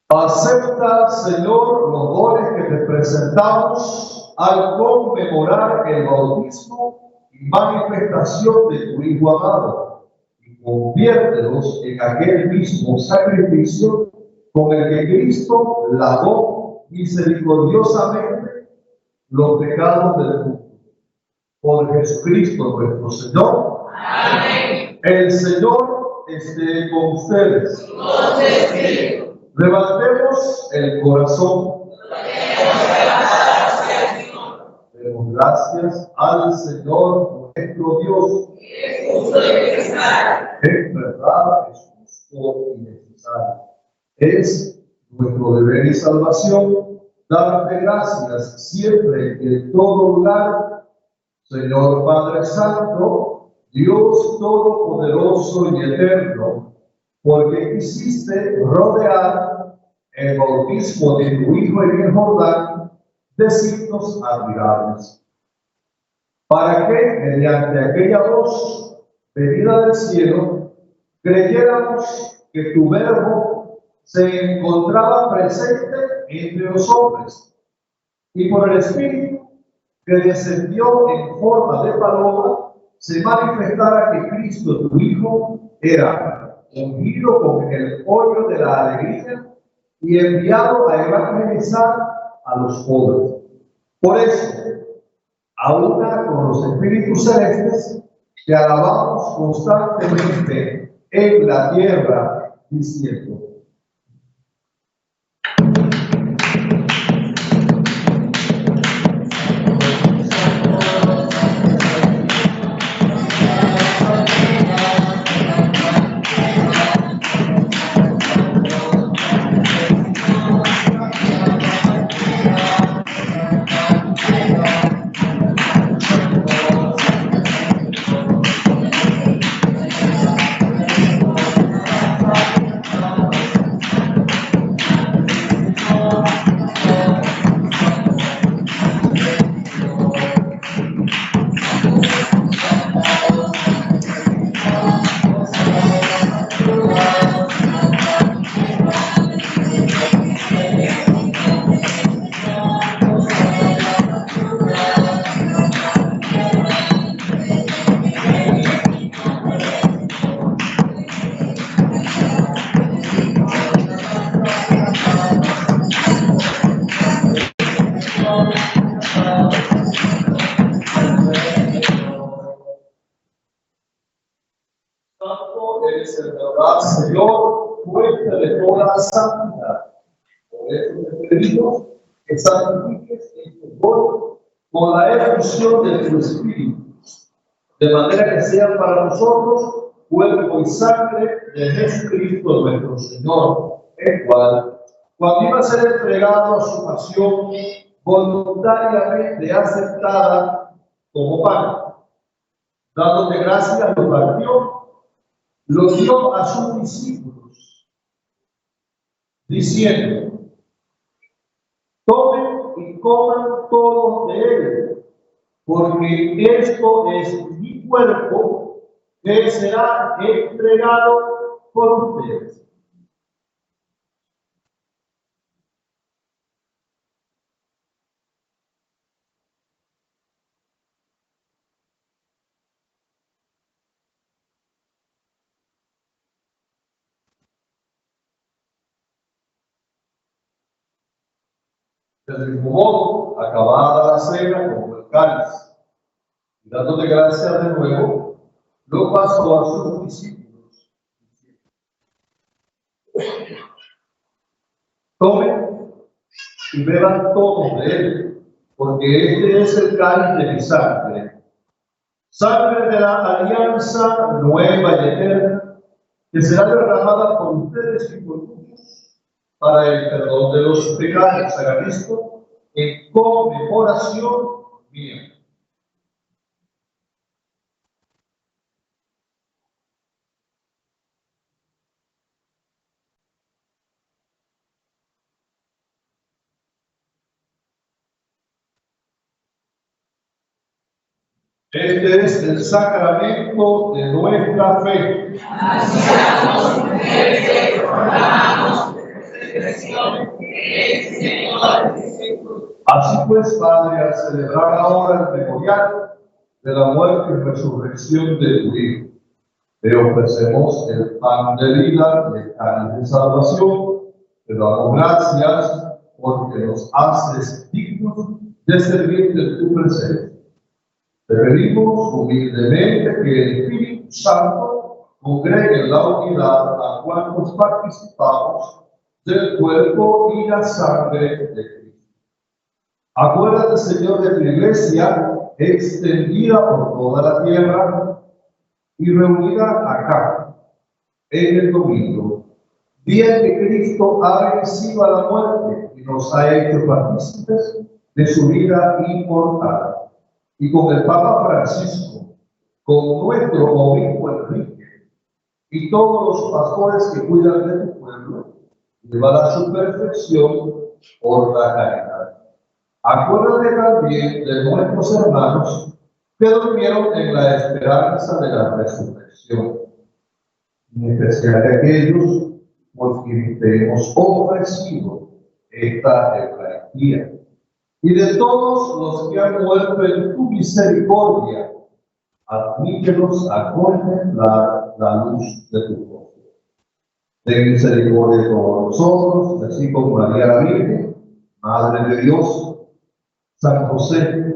Speaker 2: Acepta, Señor, los dones que te presentamos al conmemorar el bautismo y manifestación de tu Hijo amado, y conviértelos en aquel mismo sacrificio con el que Cristo lavó misericordiosamente los pecados del mundo. Por Jesucristo nuestro Señor.
Speaker 4: Amén.
Speaker 2: El Señor esté con ustedes.
Speaker 4: Con tu espíritu.
Speaker 2: Levantemos el corazón. Demos gracias al Señor nuestro Dios.
Speaker 4: Es justo y necesario.
Speaker 2: En verdad es justo y necesario. Es nuestro deber y salvación darte gracias siempre y en todo lugar, Señor Padre Santo, Dios Todopoderoso y Eterno, porque quisiste rodear el bautismo de tu Hijo en el Jordán de signos admirables, para que, mediante aquella voz venida del cielo, creyéramos que tu Verbo se encontraba presente entre los hombres, y por el Espíritu que descendió en forma de paloma, se manifestara que Cristo, tu Hijo, era ungido con el óleo de la alegría y enviado a evangelizar a los pobres. Por eso, a una con los espíritus celestes, te alabamos constantemente en la tierra, diciendo: Santo eres el verdad, Señor, fuente de toda santidad. Por eso te pedimos que santifiques este cuerpo con la efusión de tu Espíritu, de manera que sean para nosotros cuerpo y sangre de Jesucristo nuestro Señor, el cual, cuando iba a ser entregado a su pasión, voluntariamente aceptada como pan, dándote gracias, lo partió, lo dio a sus discípulos, diciendo: tomen y coman todos de él, porque esto es mi cuerpo que será entregado por ustedes. Del mismo modo, acabada la cena, como el cáliz, y dándote gracias de nuevo, lo pasó a sus discípulos, diciendo: tomen y beban todos de él, porque este es el cáliz de mi sangre, sangre de la alianza nueva y eterna, que será derramada por ustedes y por muchos para el perdón de los pecados. Hagan esto en conmemoración mía. Este es el sacramento de nuestra fe.
Speaker 4: Ancianos, mujeres, que proclamamos tu resurrección, que es Señor Jesús.
Speaker 2: Así pues, Padre, al celebrar ahora el memorial de la muerte y resurrección de tu Hijo, te ofrecemos el pan de vida, el cáliz de salvación. Te damos gracias porque nos haces dignos de servir en tu presencia. Te pedimos humildemente que el Espíritu Santo congregue en la unidad a cuantos participamos del cuerpo y la sangre de Cristo. Acuérdate, Señor, de tu iglesia extendida por toda la tierra y reunida acá, en el domingo, día en que Cristo ha vencido a la muerte y nos ha hecho partícipes de su vida inmortal. Y con el Papa Francisco, con nuestro obispo Enrique y todos los pastores que cuidan de tu pueblo, llevará a su perfección por la caridad. Acuérdate también de nuestros hermanos que durmieron en la esperanza de la resurrección, en especial de aquellos por quienes te hemos ofrecido esta Eucaristía, y de todos los que han muerto en tu misericordia, admítelos a contemplar la luz de tu rostro. Ten misericordia de todos nosotros, así como María la Virgen, Madre de Dios, San José,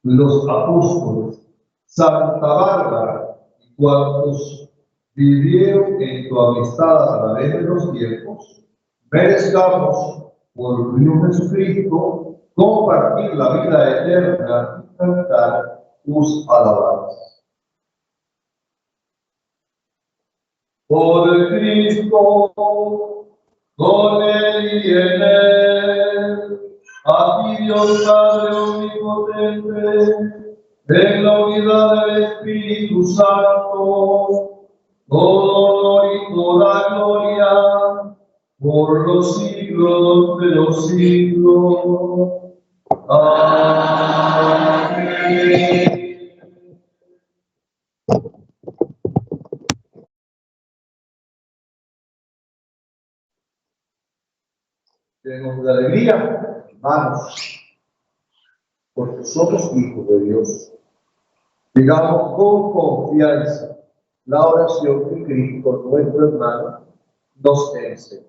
Speaker 2: los apóstoles, Santa Bárbara y cuantos vivieron en tu amistad a través de los tiempos, merezcamos por el Hijo Jesucristo compartir la vida eterna y cantar tus alabanzas. Por Cristo, con Él y en Él, a ti Dios Padre omnipotente, en la unidad del Espíritu Santo, todo honor y toda gloria, por los siglos de los siglos. Amén. Llenos de alegría, hermanos, porque somos hijos de Dios. Digamos con confianza la oración que Cristo, nuestro hermano, nos enseña.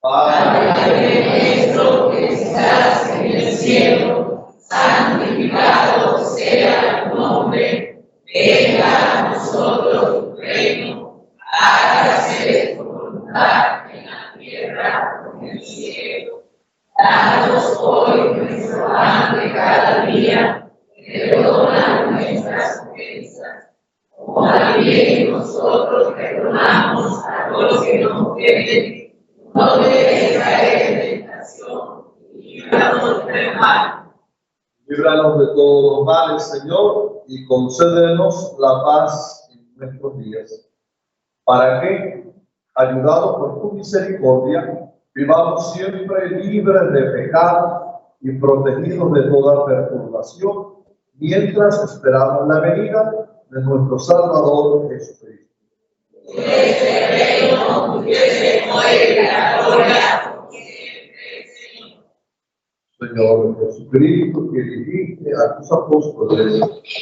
Speaker 4: Padre nuestro que estás en el cielo, santificado sea tu nombre. Venga a nosotros tu reino. Hágase tu voluntad en la tierra como en el cielo. Danos hoy nuestro pan de cada día. Perdona nuestras ofensas, como también nosotros perdonamos a los que nos ofenden. No dejes caer en tentación y líbranos del mal.
Speaker 2: Líbranos de todos los males, Señor, y concédenos la paz en nuestros días, para que, ayudados por tu misericordia, vivamos siempre libres de pecado y protegidos de toda perturbación, mientras esperamos la venida de nuestro Salvador Jesucristo.
Speaker 4: Ese reino tuyo se mueve la gloria por siempre, Señor.
Speaker 2: Señor Jesucristo, que dijiste a tus apóstoles,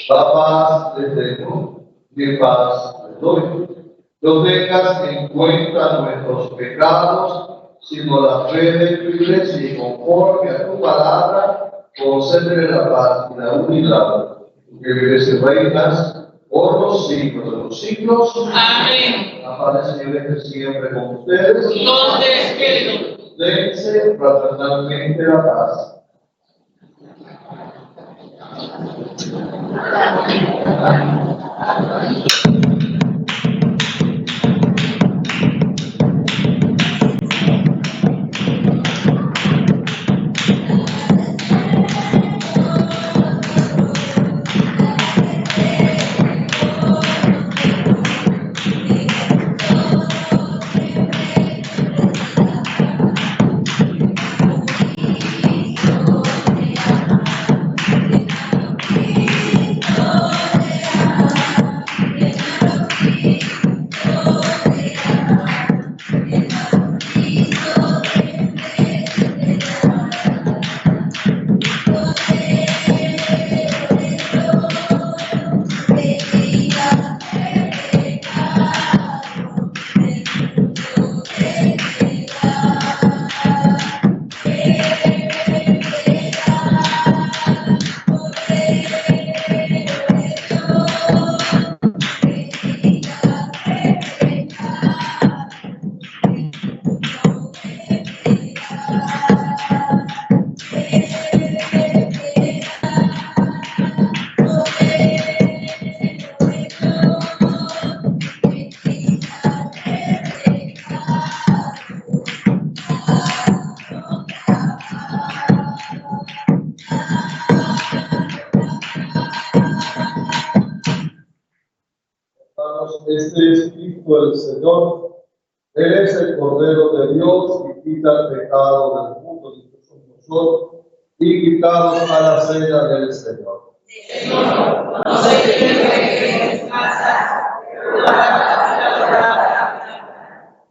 Speaker 2: la paz les dejo, mi paz les doy. No tengas en cuenta nuestros pecados, sino la fe de tu iglesia, y conforme a tu palabra, concédele la paz y la unidad, que vives y reinas por los siglos de los siglos.
Speaker 4: Amén.
Speaker 2: La paz del Señor esté siempre con ustedes.
Speaker 4: No te despedo.
Speaker 2: Dense fraternalmente la paz. Este es Cristo el Señor. Él es el Cordero de Dios y quita el pecado del mundo. Dichosos somos nosotros, invitados a la cena del Señor.
Speaker 4: Señor, no soy digno de que entres en mi casa, pero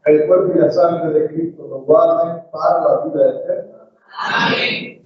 Speaker 2: El cuerpo y la sangre de Cristo nos guarden para la vida eterna.
Speaker 4: amén.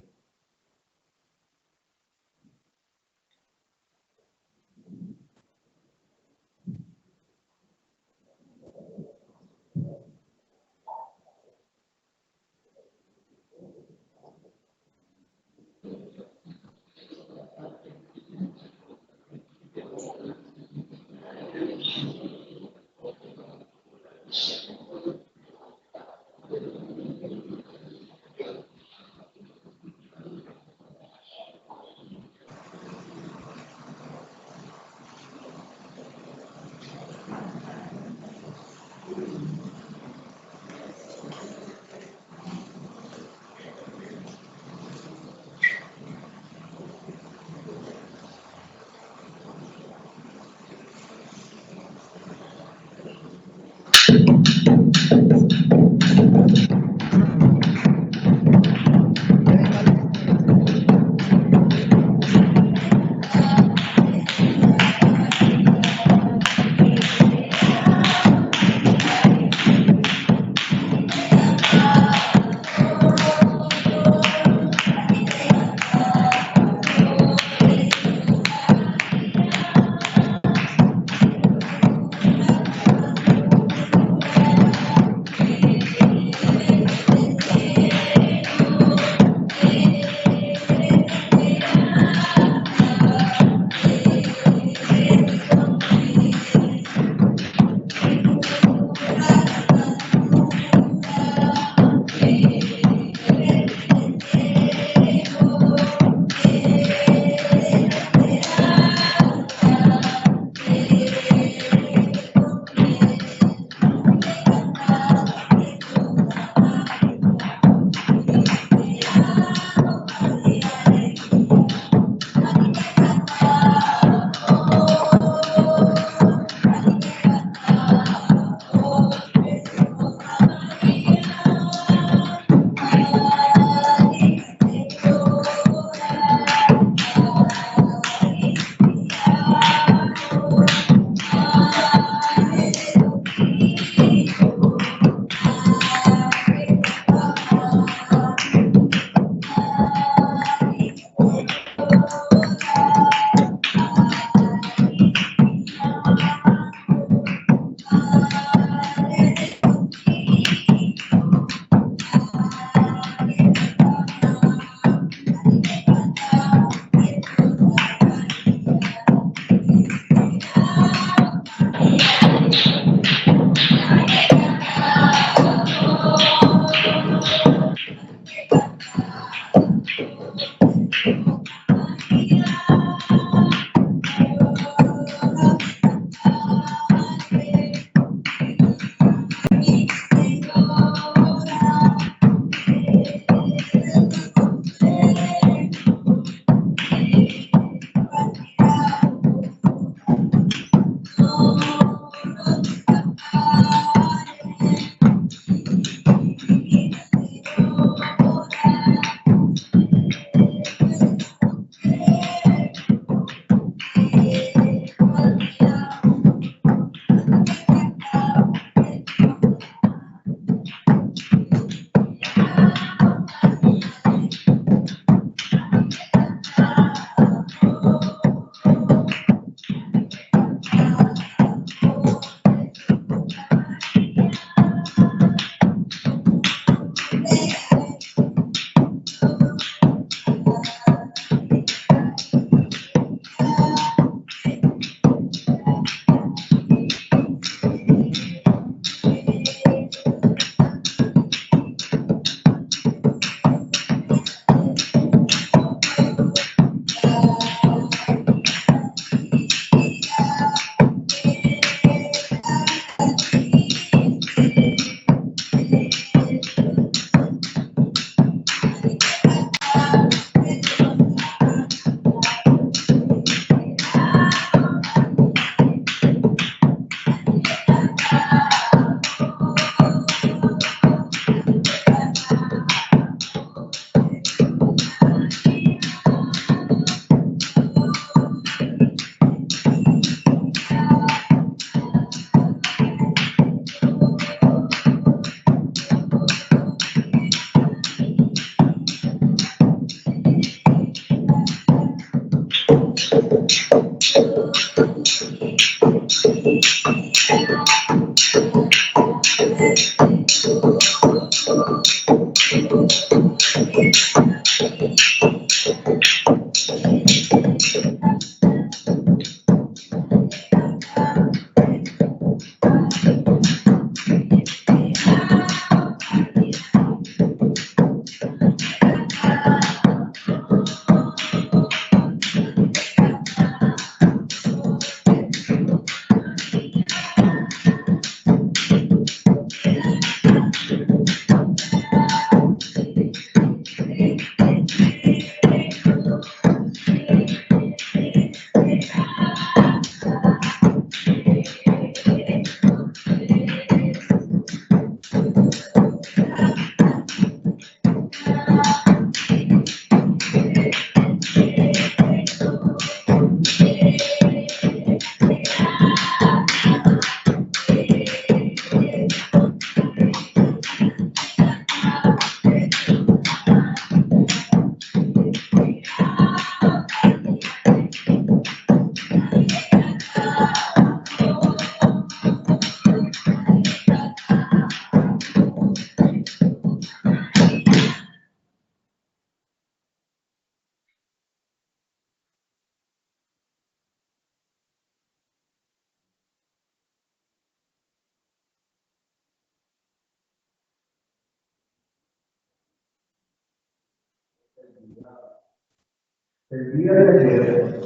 Speaker 2: El día de ayer,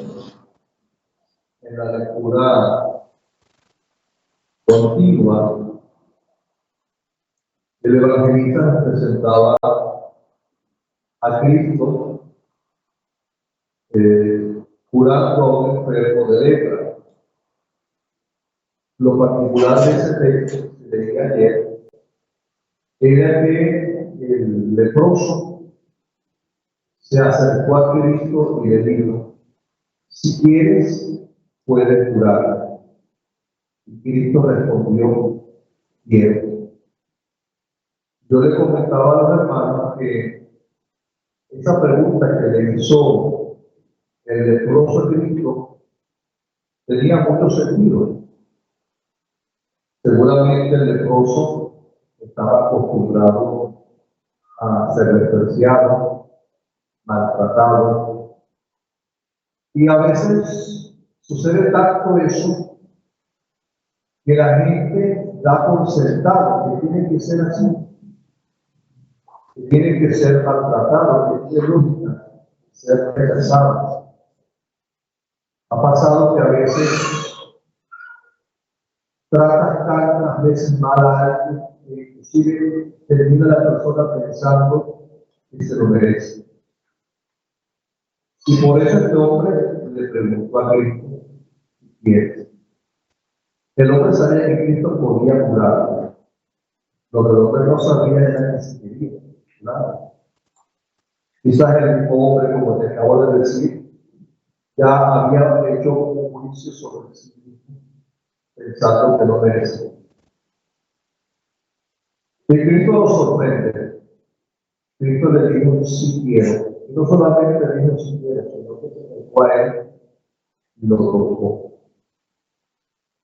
Speaker 2: en la lectura continua, el evangelista nos presentaba a Cristo curando a un enfermo de lepra. Lo particular de ese texto que leí ayer era que el leproso se acercó a Cristo y le dijo: si quieres, puedes curarme. Y Cristo respondió: quiero. Yo le comentaba a los hermanos que esa pregunta que le hizo el leproso a Cristo tenía mucho sentido. Seguramente el leproso estaba acostumbrado a ser despreciado, maltratado, y a veces sucede tanto eso que la gente da por sentado que tiene que ser así, que tiene que ser maltratado, que es lógica, ser rechazado. Ha pasado que a veces tratas tantas veces mal a alguien que inclusive termina la persona pensando que se lo merece. Y por eso este hombre le preguntó a Cristo: ¿quieres? El hombre sabía que Cristo podía curarlo. Lo que el hombre no sabía era que se quería curar. Quizás el hombre, como te acabo de decir, ya había hecho un juicio sobre sí mismo, pensando que no merecía. Y Cristo lo sorprende. Cristo le dijo: sí quiero. Y no solamente le dijo sí quiero, sino que se acercó a él y lo tocó.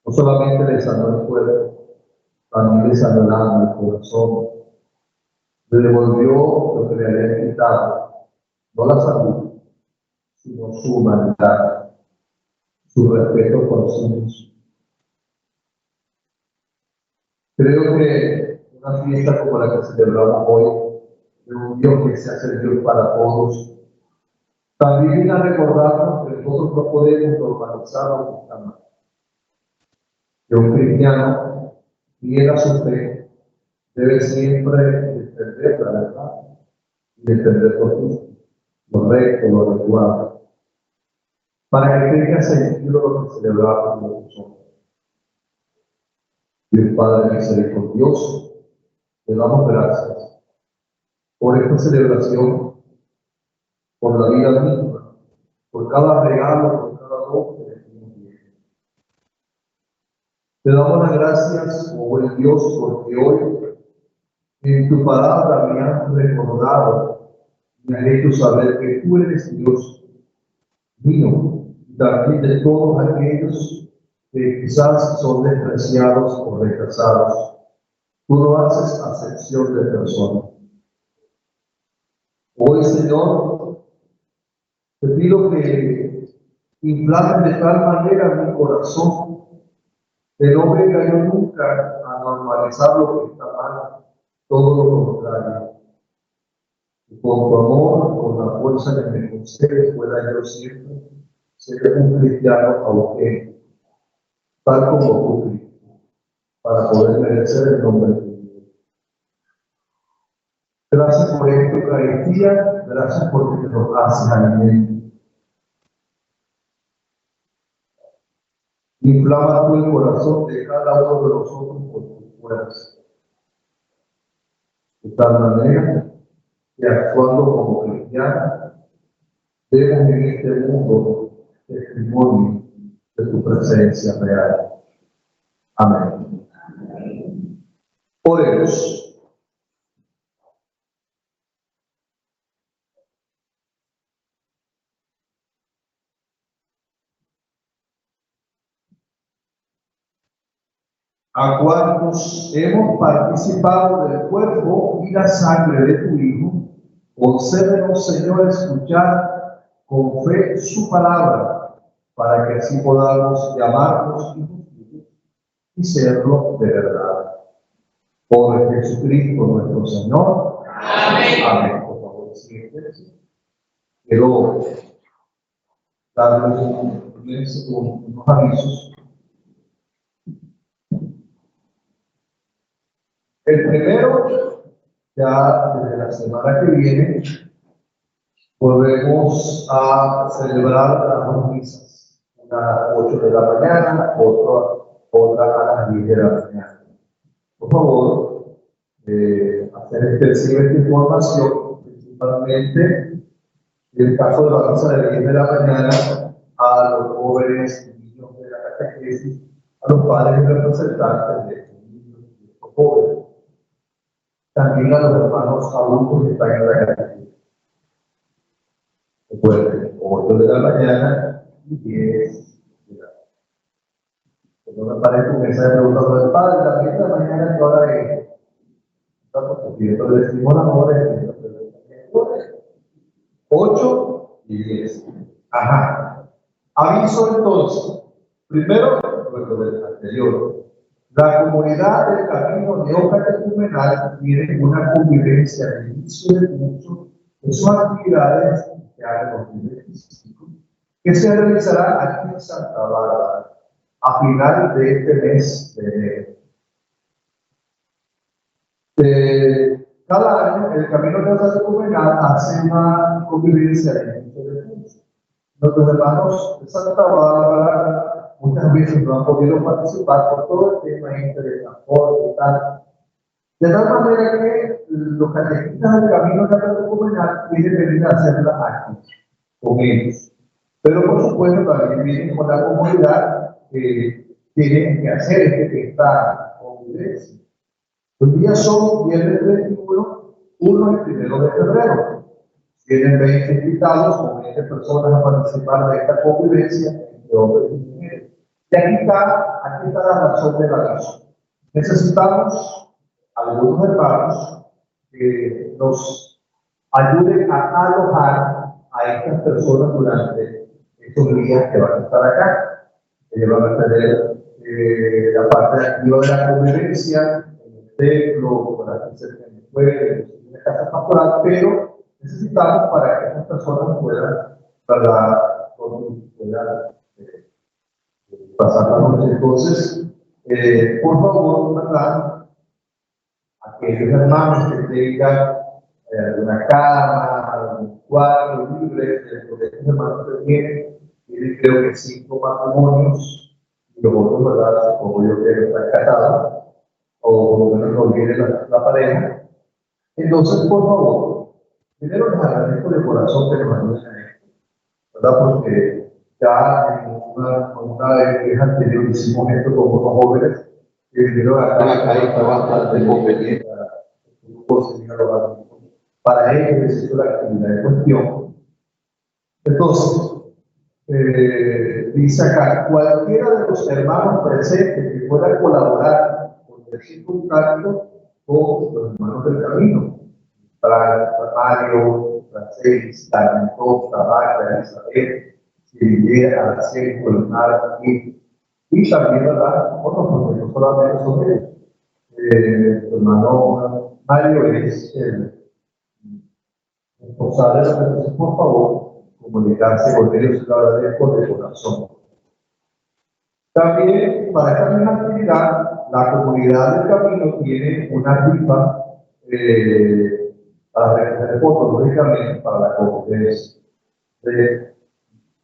Speaker 2: No solamente le sanó el cuerpo, también le sanó el alma, el corazón. Le devolvió lo que le había quitado, no la salud, sino su humanidad, su respeto por sí mismo. Creo que una fiesta como la que celebramos hoy, de un Dios que se hace Dios para todos, también viene a recordarnos que nosotros no podemos normalizar o buscar más. Que un cristiano, fiel a su fe, debe siempre defender la verdad y defender lo justo, lo recto, lo adecuado, para que tenga sentido lo que celebramos nosotros. Dios Padre misericordioso, te damos gracias por esta celebración, por la vida misma, por cada regalo, por cada don que tenemos bien. Te damos las gracias, oh buen Dios, porque hoy en tu palabra me has recordado, me has hecho saber que tú eres Dios mío, y también de todos aquellos que quizás son despreciados o rechazados. Tú no haces acepción de personas. Hoy, Señor, te pido que inflames de tal manera mi corazón que no venga yo nunca a normalizar lo que está mal, todo lo contrario. Y con tu amor, con la fuerza que me concedes, pueda yo siempre ser un cristiano auténtico, tal como tú, Cristo, para poder merecer el nombre de Dios. Gracias por esta Eucaristía, gracias porque nos haces alimento. Inflama tú el corazón de cada uno de nosotros por tu fuerza. De tal manera que actuando como cristianos, demos en este mundo testimonio de tu presencia real. Amén. Oremos. A cuantos hemos participado del cuerpo y la sangre de tu Hijo, concédenos, Señor, escuchar con fe su palabra, para que así podamos llamarnos hijos tuyos y serlo de verdad. Por Jesucristo nuestro Señor.
Speaker 4: Amén.
Speaker 2: Amén. Por favor, siéntense. Quiero darles unos avisos. El primero, ya desde la semana que viene, volvemos a celebrar las dos misas. Una a las 8 de la mañana, otra a las 10 de la mañana. Por favor, hacer extensiva esta información, principalmente en el caso de la misa de 10 de la mañana, a los jóvenes y niños de la catequesis, a los padres y representantes de estos niños y estos jóvenes. También a los hermanos adultos que están en la catequesis. Recuerden, 8 de la mañana y 10 de la mañana. No me parece un mensaje preguntando del padre, la 10 de la mañana, ¿qué hora es? Porque le decimos la hora, 8 y 10. Ajá. Aviso entonces. Primero, luego del anterior. La comunidad del Camino Neocatecumenal tiene una convivencia de inicio de curso de sus actividades ya en 2025, que se realizará aquí en Santa Bárbara a finales de este mes de enero. Cada año el Camino Neocatecumenal hace una convivencia de inicio de curso. Nuestros hermanos de Santa Bárbara muchas veces no han podido participar por todo el tema de transporte y tal. De tal manera que los catequistas del Camino Neocatecumenal quieren venir a hacerla aquí, con ellos. Pero por supuesto también vienen con la comunidad que tienen que hacer esta convivencia. Los días son viernes 31, 1 y 1 de febrero. Tienen 20 invitados con 20 personas a participar de esta convivencia entre hombres y mujeres. Y aquí está la razón de la razón. Necesitamos algunos hermanos que nos ayuden a alojar a estas personas durante estos días que van a estar acá. Ellos van a tener la parte activa de la convivencia, en el templo, por aquí cerca de la escuela, en la casa pastoral, pero necesitamos para que estas personas puedan, ¿verdad?, pasar la noche. Entonces, por favor, ¿verdad?, aquellos hermanos que tengan una cama, un cuarto libre, porque estos hermanos que tienen creo que 5 matrimonios, y los otros, ¿verdad?, supongo yo que están casados, o por lo menos no viene la pareja. Entonces, por favor, primero les agradezco de corazón que nos ayuden a esto, ¿verdad? Porque ya en una vez anterior hicimos esto con unos jóvenes que vinieron acá y está bastante conveniente para ellos necesito la actividad en cuestión. Entonces, dice acá, cualquiera de los hermanos presentes que pueda colaborar con el contacto con los hermanos del camino, Mario, Francés, Daniel, Tabata, Isabel, Silvia, Araceli, Colomar, y también, ¿verdad? Otros, porque no solamente son ellos. Tu hermano Mario es el responsable de la presentación, por favor, comunicarse con ellos y agradezco de corazón. También, para esta misma actividad, la comunidad del camino tiene una rifa para recoger fondos, lógicamente, para la competencia.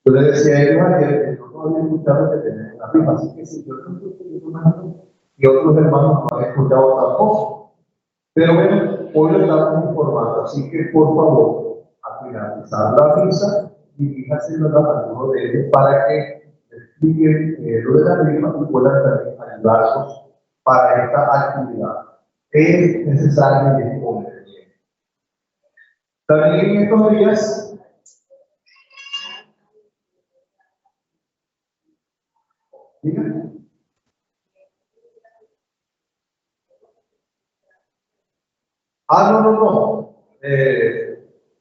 Speaker 2: Yo le decía a ellos ayer que yo no había escuchado que tenían una rifa, así que si yo no escucho y otros hermanos no han escuchado tampoco. Pero bueno, hoy lo estamos informando, así que por favor, al finalizar la misa, diríjase a alguno de ellos para que expliquen lo de la rifa y puedan también ayudarnos para esta actividad. Es necesario y es conveniente. También en estos días, díganme. No.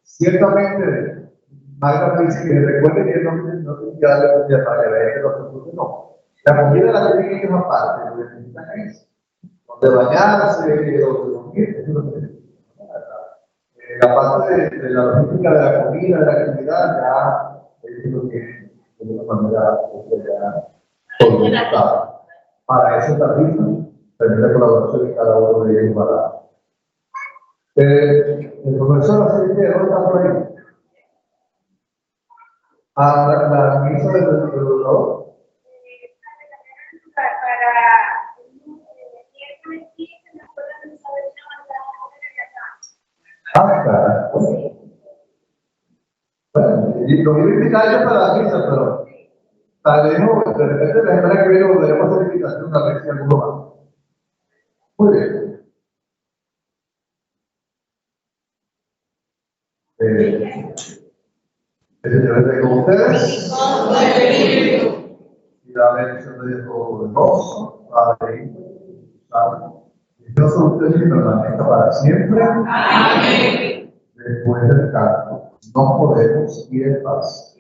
Speaker 2: Ciertamente, Magda me dice que recuerde que no ya le voy a pagar a los no. La comida la tienen ellos aparte, lo que necesitan es donde bañarse, donde dormir, eso es lo que necesitan. La parte de la logística de la comida, de la actividad, ya es lo que de alguna manera ya solventado. Para eso también la colaboración de cada uno de ellos para. El profesor asistente no está por ahí. La misa del educador. Claro. Bueno, y lo voy a invitar yo para la misa, pero tal vez no, de repente la semana que viene volveremos a hacer invitación una vez si alguno más. Muy bien. El Señor esté con ustedes. Y la bendición de Dios Todopoderoso, Padre, Hijo y Espíritu Santo. Y Dios con ustedes y permanezca para siempre. Amén. Después del canto, no podemos ir en paz.